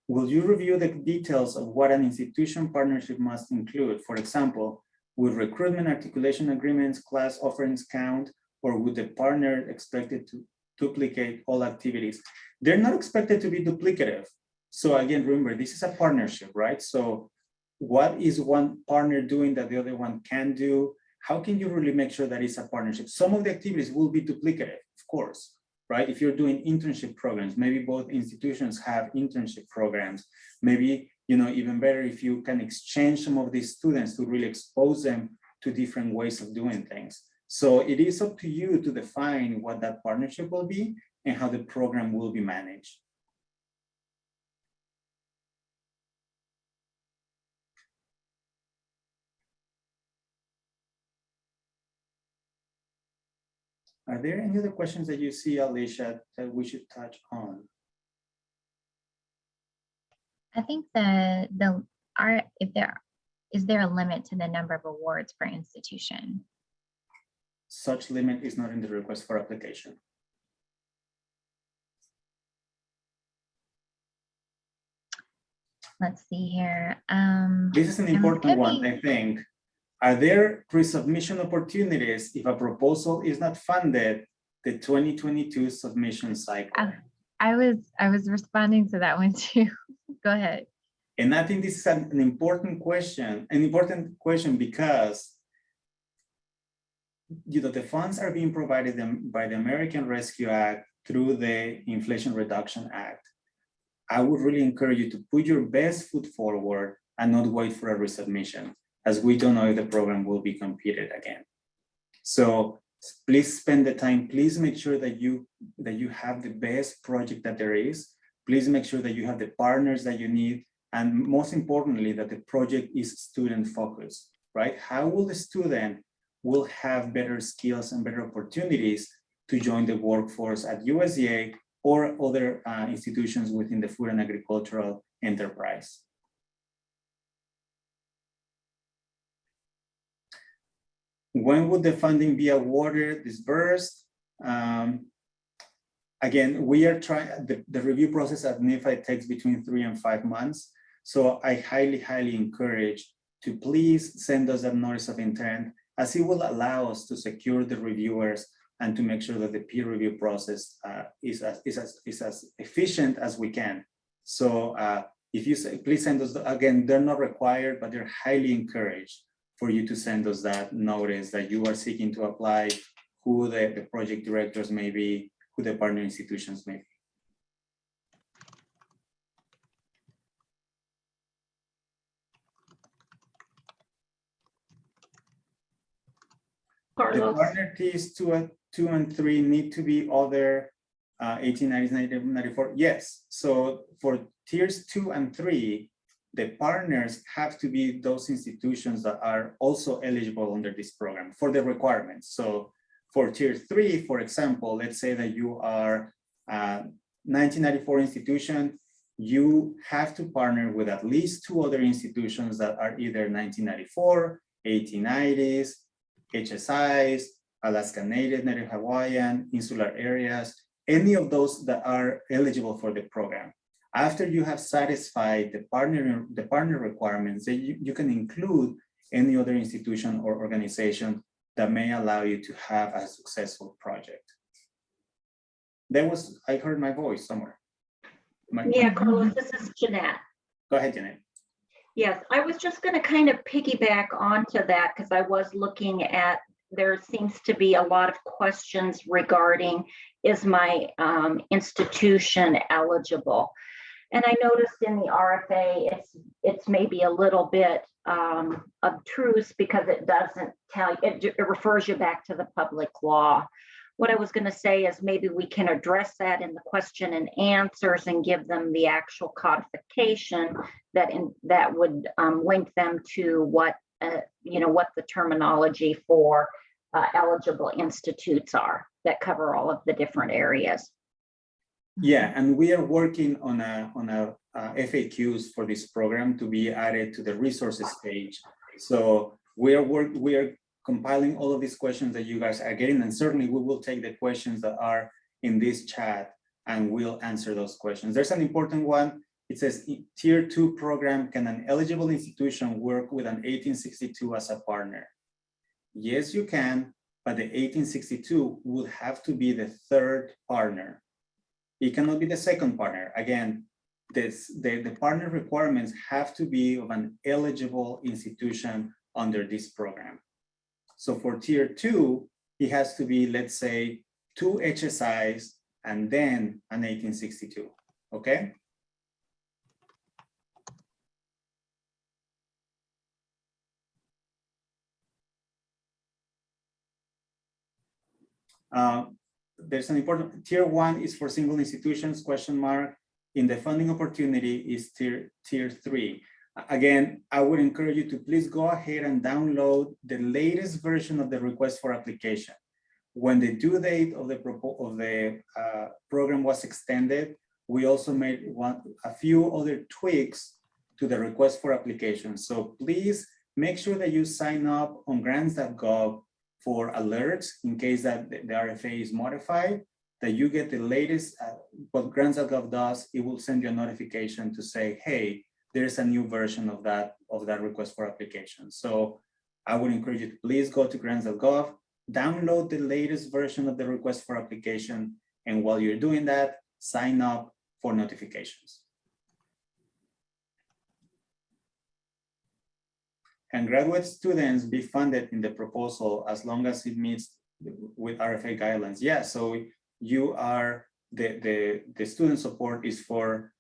Will you review the details of what an institution partnership must include? For example, would recruitment articulation agreements class offerings count, or would the partner expected to duplicate all activities? They're not expected to be duplicative. So again, remember, this is a partnership, right? So what is one partner doing that the other one can do? How can you really make sure that it's a partnership? Some of the activities will be duplicative, of course, right? If you're doing internship programs, maybe both institutions have internship programs. Maybe, even better if you can exchange some of these students to really expose them to different ways of doing things. So it is up to you to define what that partnership will be and how the program will be managed. Are there any other questions that you see, Alicia, that we should touch on? I think is there a limit to the number of awards per institution? Such limit is not in the request for application. Let's see here. This is an important one, I think. Are there resubmission opportunities if a proposal is not funded the 2022 submission cycle? I was responding to that one too. Go ahead. And I think this is an important question because the funds are being provided by the American Rescue Act through the Inflation Reduction Act. I would really encourage you to put your best foot forward and not wait for a resubmission, as we don't know if the program will be competed again. So please spend the time. Please make sure that you have the best project that there is. Please make sure that you have the partners that you need. And most importantly, that the project is student focused, right? How will the student will have better skills and better opportunities to join the workforce at USDA or other institutions within the food and agricultural enterprise? When would the funding be awarded, disbursed? Again, we are trying, the review process at NIFA takes between 3 and 5 months. So I highly encourage to please send us a notice of intent, as it will allow us to secure the reviewers and to make sure that the peer review process is as efficient as we can. So if you say, please send us, again, they're not required, but they're highly encouraged for you to send us that notice that you are seeking to apply, who the project directors may be, who the partner institutions may be. Carlos. The partner Ts 2 and 3 need to be other 1890s, 1994. Yes. So for tiers 2 and 3, the partners have to be those institutions that are also eligible under this program for the requirements. So for tier 3, for example, let's say that you are a 1994 institution, you have to partner with at least 2 other institutions that are either 1994, 1890s, HSIs, Alaska Native, Native Hawaiian, insular areas, any of those that are eligible for the program. After you have satisfied the partner requirements, you can include any other institution or organization that may allow you to have a successful project. I heard my voice somewhere. Yeah, Carlos, this is Jeanette. Go ahead, Jeanette. Yes, I was just going to kind of piggyback onto that because I was looking at, there seems to be a lot of questions regarding, is my institution eligible? And I noticed in the RFA, it's maybe a little bit obtruse because it doesn't tell you, it refers you back to the public law. What I was going to say is maybe we can address that in the question and answers and give them the actual codification that would link them to what the terminology for eligible institutes are that cover all of the different areas. Yeah, and we are working on a FAQs for this program to be added to the resources page. So we are compiling all of these questions that you guys are getting, and certainly we will take the questions that are in this chat and we'll answer those questions. There's an important one. It says, tier 2 program, can an eligible institution work with an 1862 as a partner? Yes, you can, but the 1862 would have to be the third partner. It cannot be the second partner. Again, the partner requirements have to be of an eligible institution under this program. So for tier 2, it has to be, let's say, 2 HSIs and then an 1862, okay? There's an important, tier 1 is for single institutions, question mark. In the funding opportunity is tier 3. Again, I would encourage you to please go ahead and download the latest version of the request for application. When the due date of the program was extended, we also made a few other tweaks to the request for application. So please make sure that you sign up on grants.gov for alerts in case that the RFA is modified, that you get the latest. What grants.gov does, it will send you a notification to say, hey, there's a new version of that request for application. So I would encourage you to please go to grants.gov, download the latest version of the request for application, and while you're doing that, sign up for notifications. Can graduate students be funded in the proposal as long as it meets with RFA guidelines? Yeah, so you are, the student support is for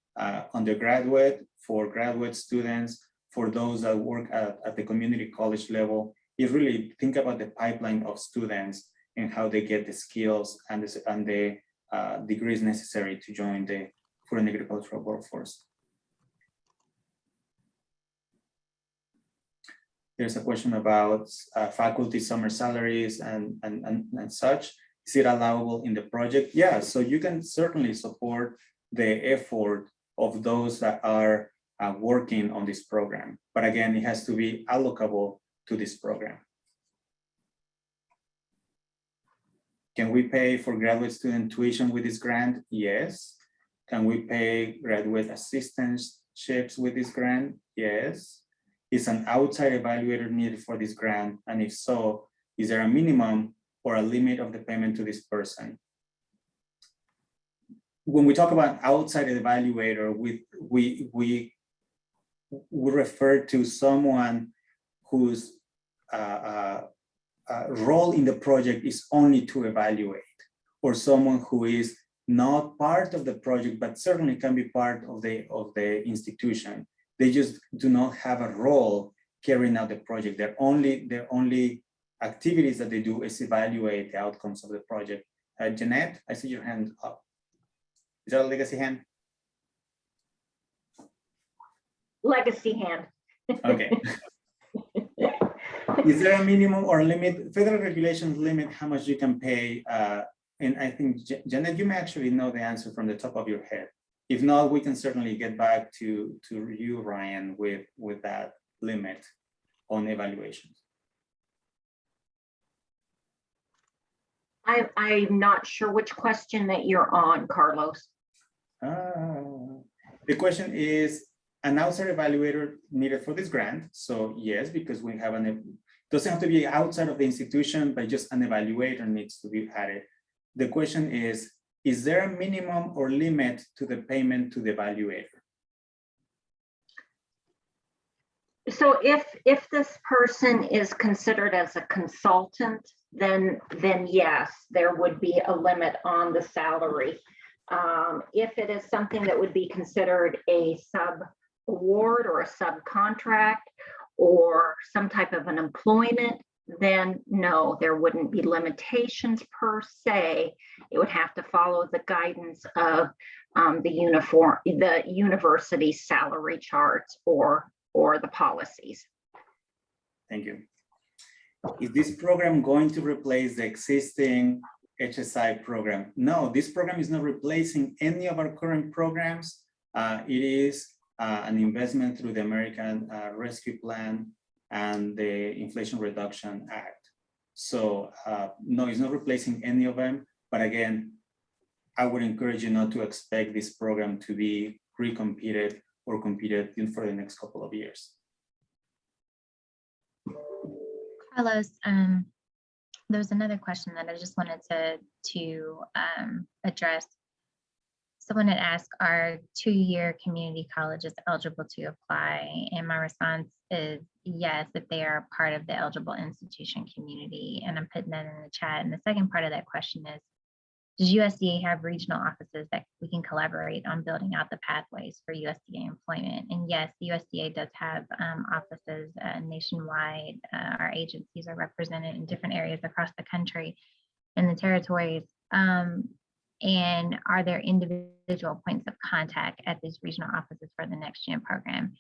undergraduate, for graduate students, for those that work at the community college level. You really think about the pipeline of students and how they get the skills and the degrees necessary to join the food and agricultural workforce. There's a question about faculty summer salaries and such. Is it allowable in the project? Yeah, so you can certainly support the effort of those that are working on this program. But again, it has to be allocable to this program. Can we pay for graduate student tuition with this grant? Yes. Can we pay graduate assistantships with this grant? Yes. Is an outside evaluator needed for this grant? And if so, is there a minimum or a limit of the payment to this person? When we talk about outside evaluator, we refer to someone whose role in the project is only to evaluate, or someone who is not part of the project, but certainly can be part of the institution. They just do not have a role carrying out the project. Their only activities that they do is evaluate the outcomes of the project. Jeanette, I see your hand up. Is that a legacy hand? Legacy hand. Okay. Is there a minimum or limit? Federal regulations limit how much you can pay. And I think, Janet, you may actually know the answer from the top of your head. If not, we can certainly get back to you, Ryan, with that limit on evaluations. I'm not sure which question that you're on, Carlos. The question is, an outside evaluator needed for this grant. So yes, because we have doesn't have to be outside of the institution, but just an evaluator needs to be added. The question is there a minimum or limit to the payment to the evaluator? So if this person is considered as a consultant, then yes, there would be a limit on the salary. If it is something that would be considered a sub-award or a subcontract or some type of an employment, then no, there wouldn't be limitations per se. It would have to follow the guidance of the university salary charts or the policies. Thank you. Is this program going to replace the existing HSI program? No, this program is not replacing any of our current programs. It is an investment through the American Rescue Plan and the Inflation Reduction Act. So no, it's not replacing any of them. But again, I would encourage you not to expect this program to be recompeted or competed in for the next couple of years. Carlos, there was another question that I just wanted to address. someone had asked, are two-year community colleges eligible to apply? And my response is yes, if they are part of the eligible institution community. And I'm putting that in the chat. And the second part of that question is, does USDA have regional offices that we can collaborate on building out the pathways for USDA employment? And yes, the USDA does have offices nationwide. Our agencies are represented in different areas across the country and the territories. And are there individual points of contact at these regional offices for the NEXTGEN program?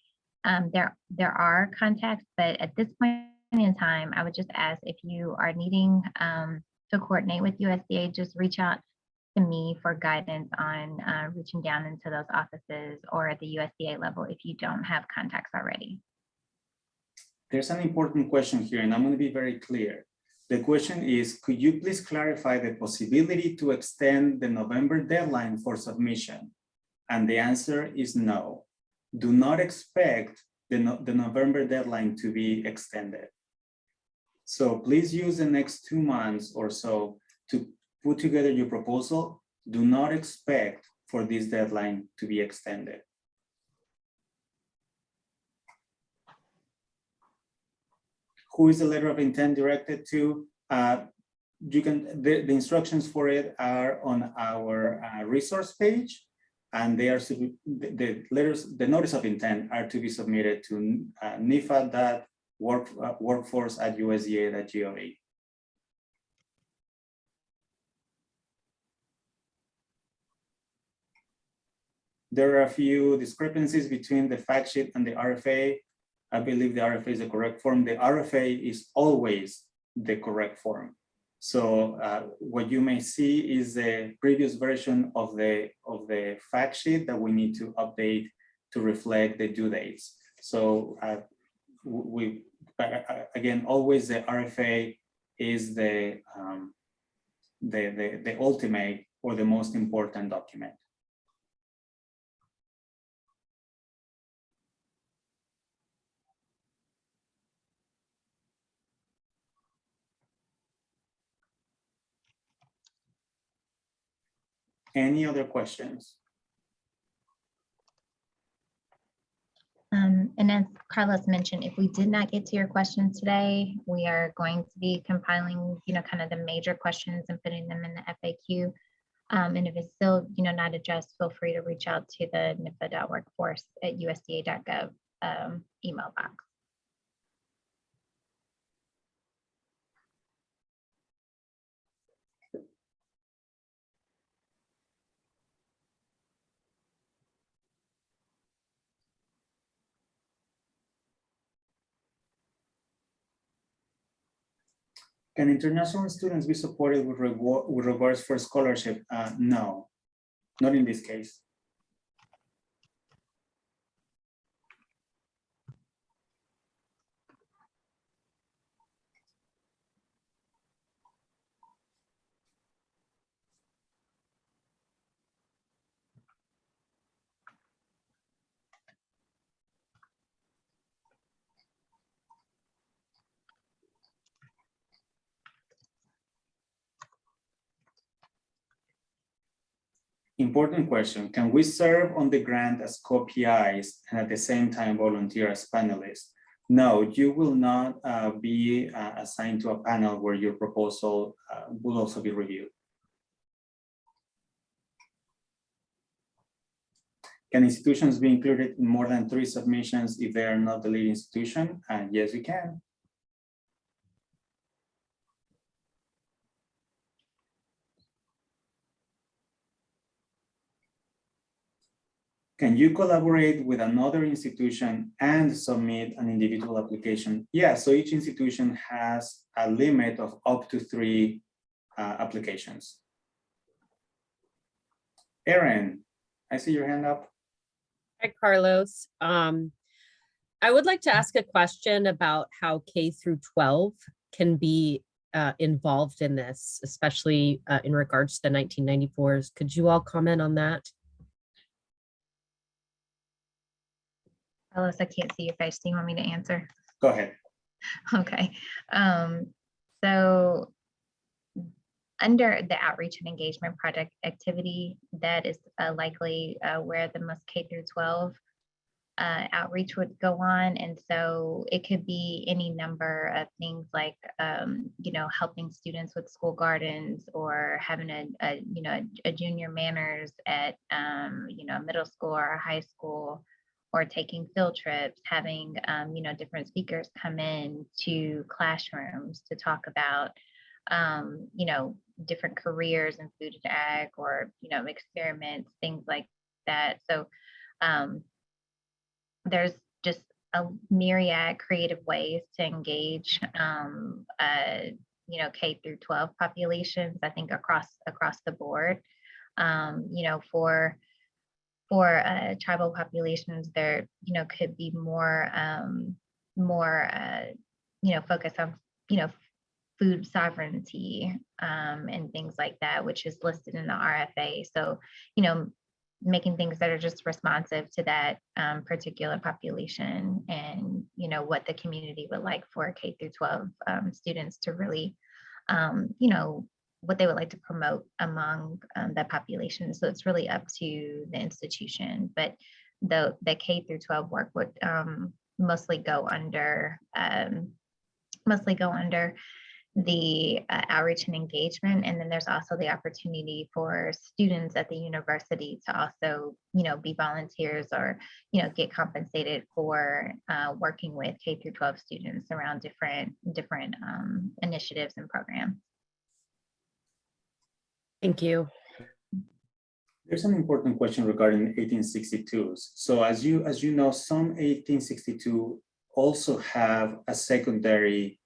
There are contacts, but at this point in time, I would just ask if you are needing to coordinate with USDA, just reach out to me for guidance on reaching down into those offices or at the USDA level if you don't have contacts already. There's an important question here, and I'm going to be very clear. The question is, could you please clarify the possibility to extend the November deadline for submission? And the answer is no. Do not expect the November deadline to be extended. So please use the next 2 months or so to put together your proposal. Do not expect for this deadline to be extended. Who is the letter of intent directed to? The instructions for it are on our resource page, and they are the notice of intent are to be submitted to nifa.workforce@usda.gov. There are a few discrepancies between the fact sheet and the RFA. I believe the RFA is the correct form. The RFA is always the correct form. So what you may see is the previous version of the fact sheet that we need to update to reflect the due dates. So again, always the RFA is the ultimate or the most important document. Any other questions? And as Carlos mentioned, if we did not get to your questions today, we are going to be compiling, kind of the major questions and putting them in the FAQ. And if it's still, not addressed, feel free to reach out to the nifa.workforce@usda.gov email box. Can international students be supported with rewards for scholarship? No, not in this case. Important question. Can we serve on the grant as co-PIs and at the same time volunteer as panelists? No, you will not be assigned to a panel where your proposal will also be reviewed. Can institutions be included in more than 3 submissions if they are not the lead institution? Yes, you can. Can you collaborate with another institution and submit an individual application? Yeah, so each institution has a limit of up to 3 applications. Erin, I see your hand up. Hi, Carlos. I would like to ask a question about how K through 12 can be involved in this, especially in regards to the 1994s. Could you all comment on that? Carlos, I can't see your face. Do you want me to answer? Go ahead. Okay. So under the outreach and engagement project activity, that is likely where the most K through 12 outreach would go on. And so it could be any number of things like, helping students with school gardens, or having a junior manners at, middle school or high school, or taking field trips, having, different speakers come in to classrooms to talk about, different careers in food and ag, or, experiments, things like that. So, there's just a myriad creative ways to engage, K through 12 populations, I think across the board. For tribal populations, there, could be more focus on, food sovereignty, and things like that, which is listed in the RFA. So, making things that are just responsive to that particular population, and what the community would like for K through 12 students to really, what they would like to promote among that population. So it's really up to the institution, but the K through 12 work would mostly go under the outreach and engagement. And then there's also the opportunity for students at the university to also, be volunteers, or, get compensated for working with K through 12 students around different initiatives and programs. Thank you. There's an important question regarding 1862s. So as you know, some 1862 also have a secondary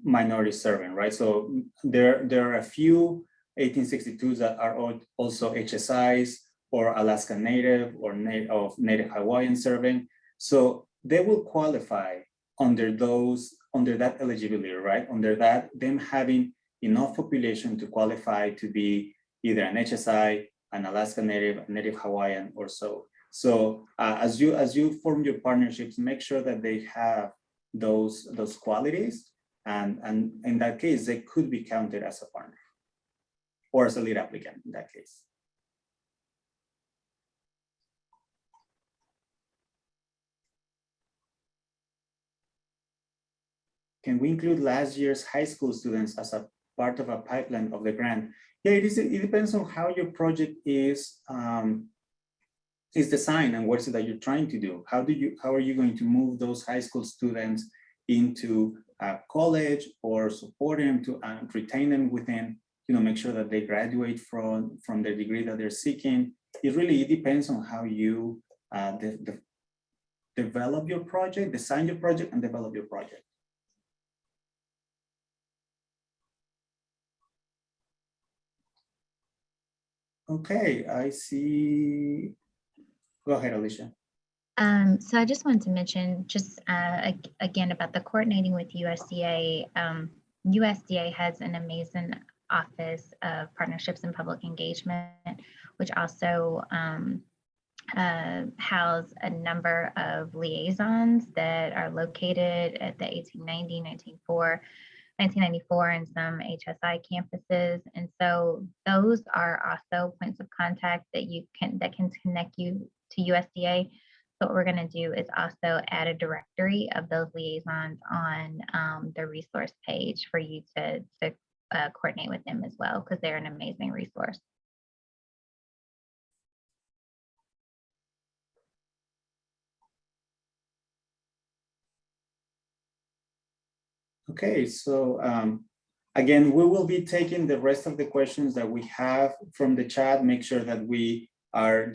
minority serving, right? So there are a few 1862s that are also HSIs, or Alaska Native, or Native Hawaiian serving. So they will qualify under that eligibility, right? Under that, them having enough population to qualify to be either an HSI, an Alaska Native, Native Hawaiian, or so. So as you form your partnerships, make sure that they have those qualities, and in that case, they could be counted as a partner, or as a lead applicant in that case. Can we include last year's high school students as a part of a pipeline of the grant? Yeah, it depends on how your project is designed, and what is it that you're trying to do. How are you going to move those high school students into college, or support them to retain them within, make sure that they graduate from the degree that they're seeking. It really depends on how you develop your project, design your project, and develop your project. Okay, I see. Go ahead, Alicia. So I just wanted to mention just again about the coordinating with USDA. USDA has an amazing office of partnerships and public engagement, which also house a number of liaisons that are located at the 1890, 1994, and some HSI campuses. And so those are also points of contact that can connect you to USDA. So what we're going to do is also add a directory of those liaisons on the resource page for you to coordinate with them as well, because they're an amazing resource. Okay, so again, we will be taking the rest of the questions that we have from the chat. Make sure that we are,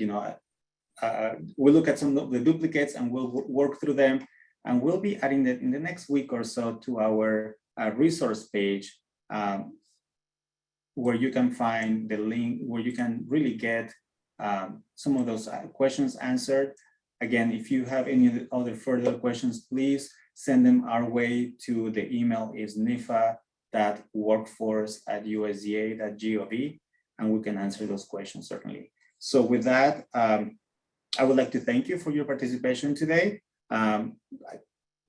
we'll look at some of the duplicates, and we'll work through them, and we'll be adding that in the next week or so to our resource page, where you can find the link where you can really get some of those questions answered. Again, if you have any other further questions, please send them our way to the email is nifa.workforce@usda.gov, and we can answer those questions certainly. So with that, I would like to thank you for your participation today. And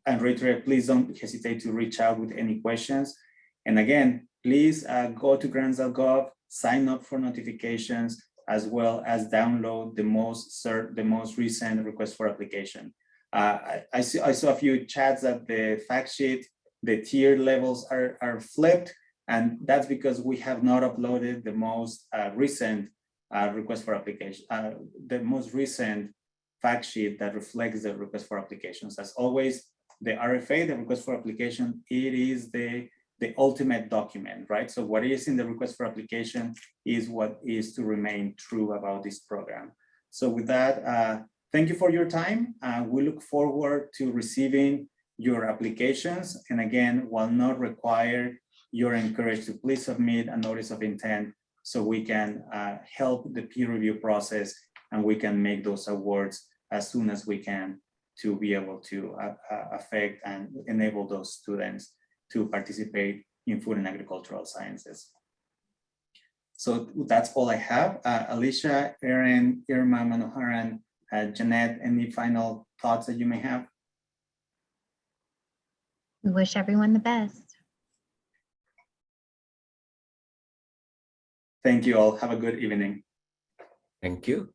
reiterate, please don't hesitate to reach out with any questions. And again, please go to grants.gov, sign up for notifications, as well as download the most recent request for application. I saw a few chats that the fact sheet, the tier levels are flipped, and that's because we have not uploaded the most recent request for application, the most recent fact sheet that reflects the request for applications. As always, the RFA, the request for application, it is the ultimate document, right? So what is in the request for application is what is to remain true about this program. So with that, thank you for your time. We look forward to receiving your applications. And again, while not required, you're encouraged to please submit a notice of intent so we can help the peer review process and we can make those awards as soon as we can to be able to affect and enable those students to participate in food and agricultural sciences. So that's all I have. Alicia, Erin, Irma, Manoharan, Jeanette, any final thoughts that you may have? We wish everyone the best. Thank you all. Have a good evening. Thank you.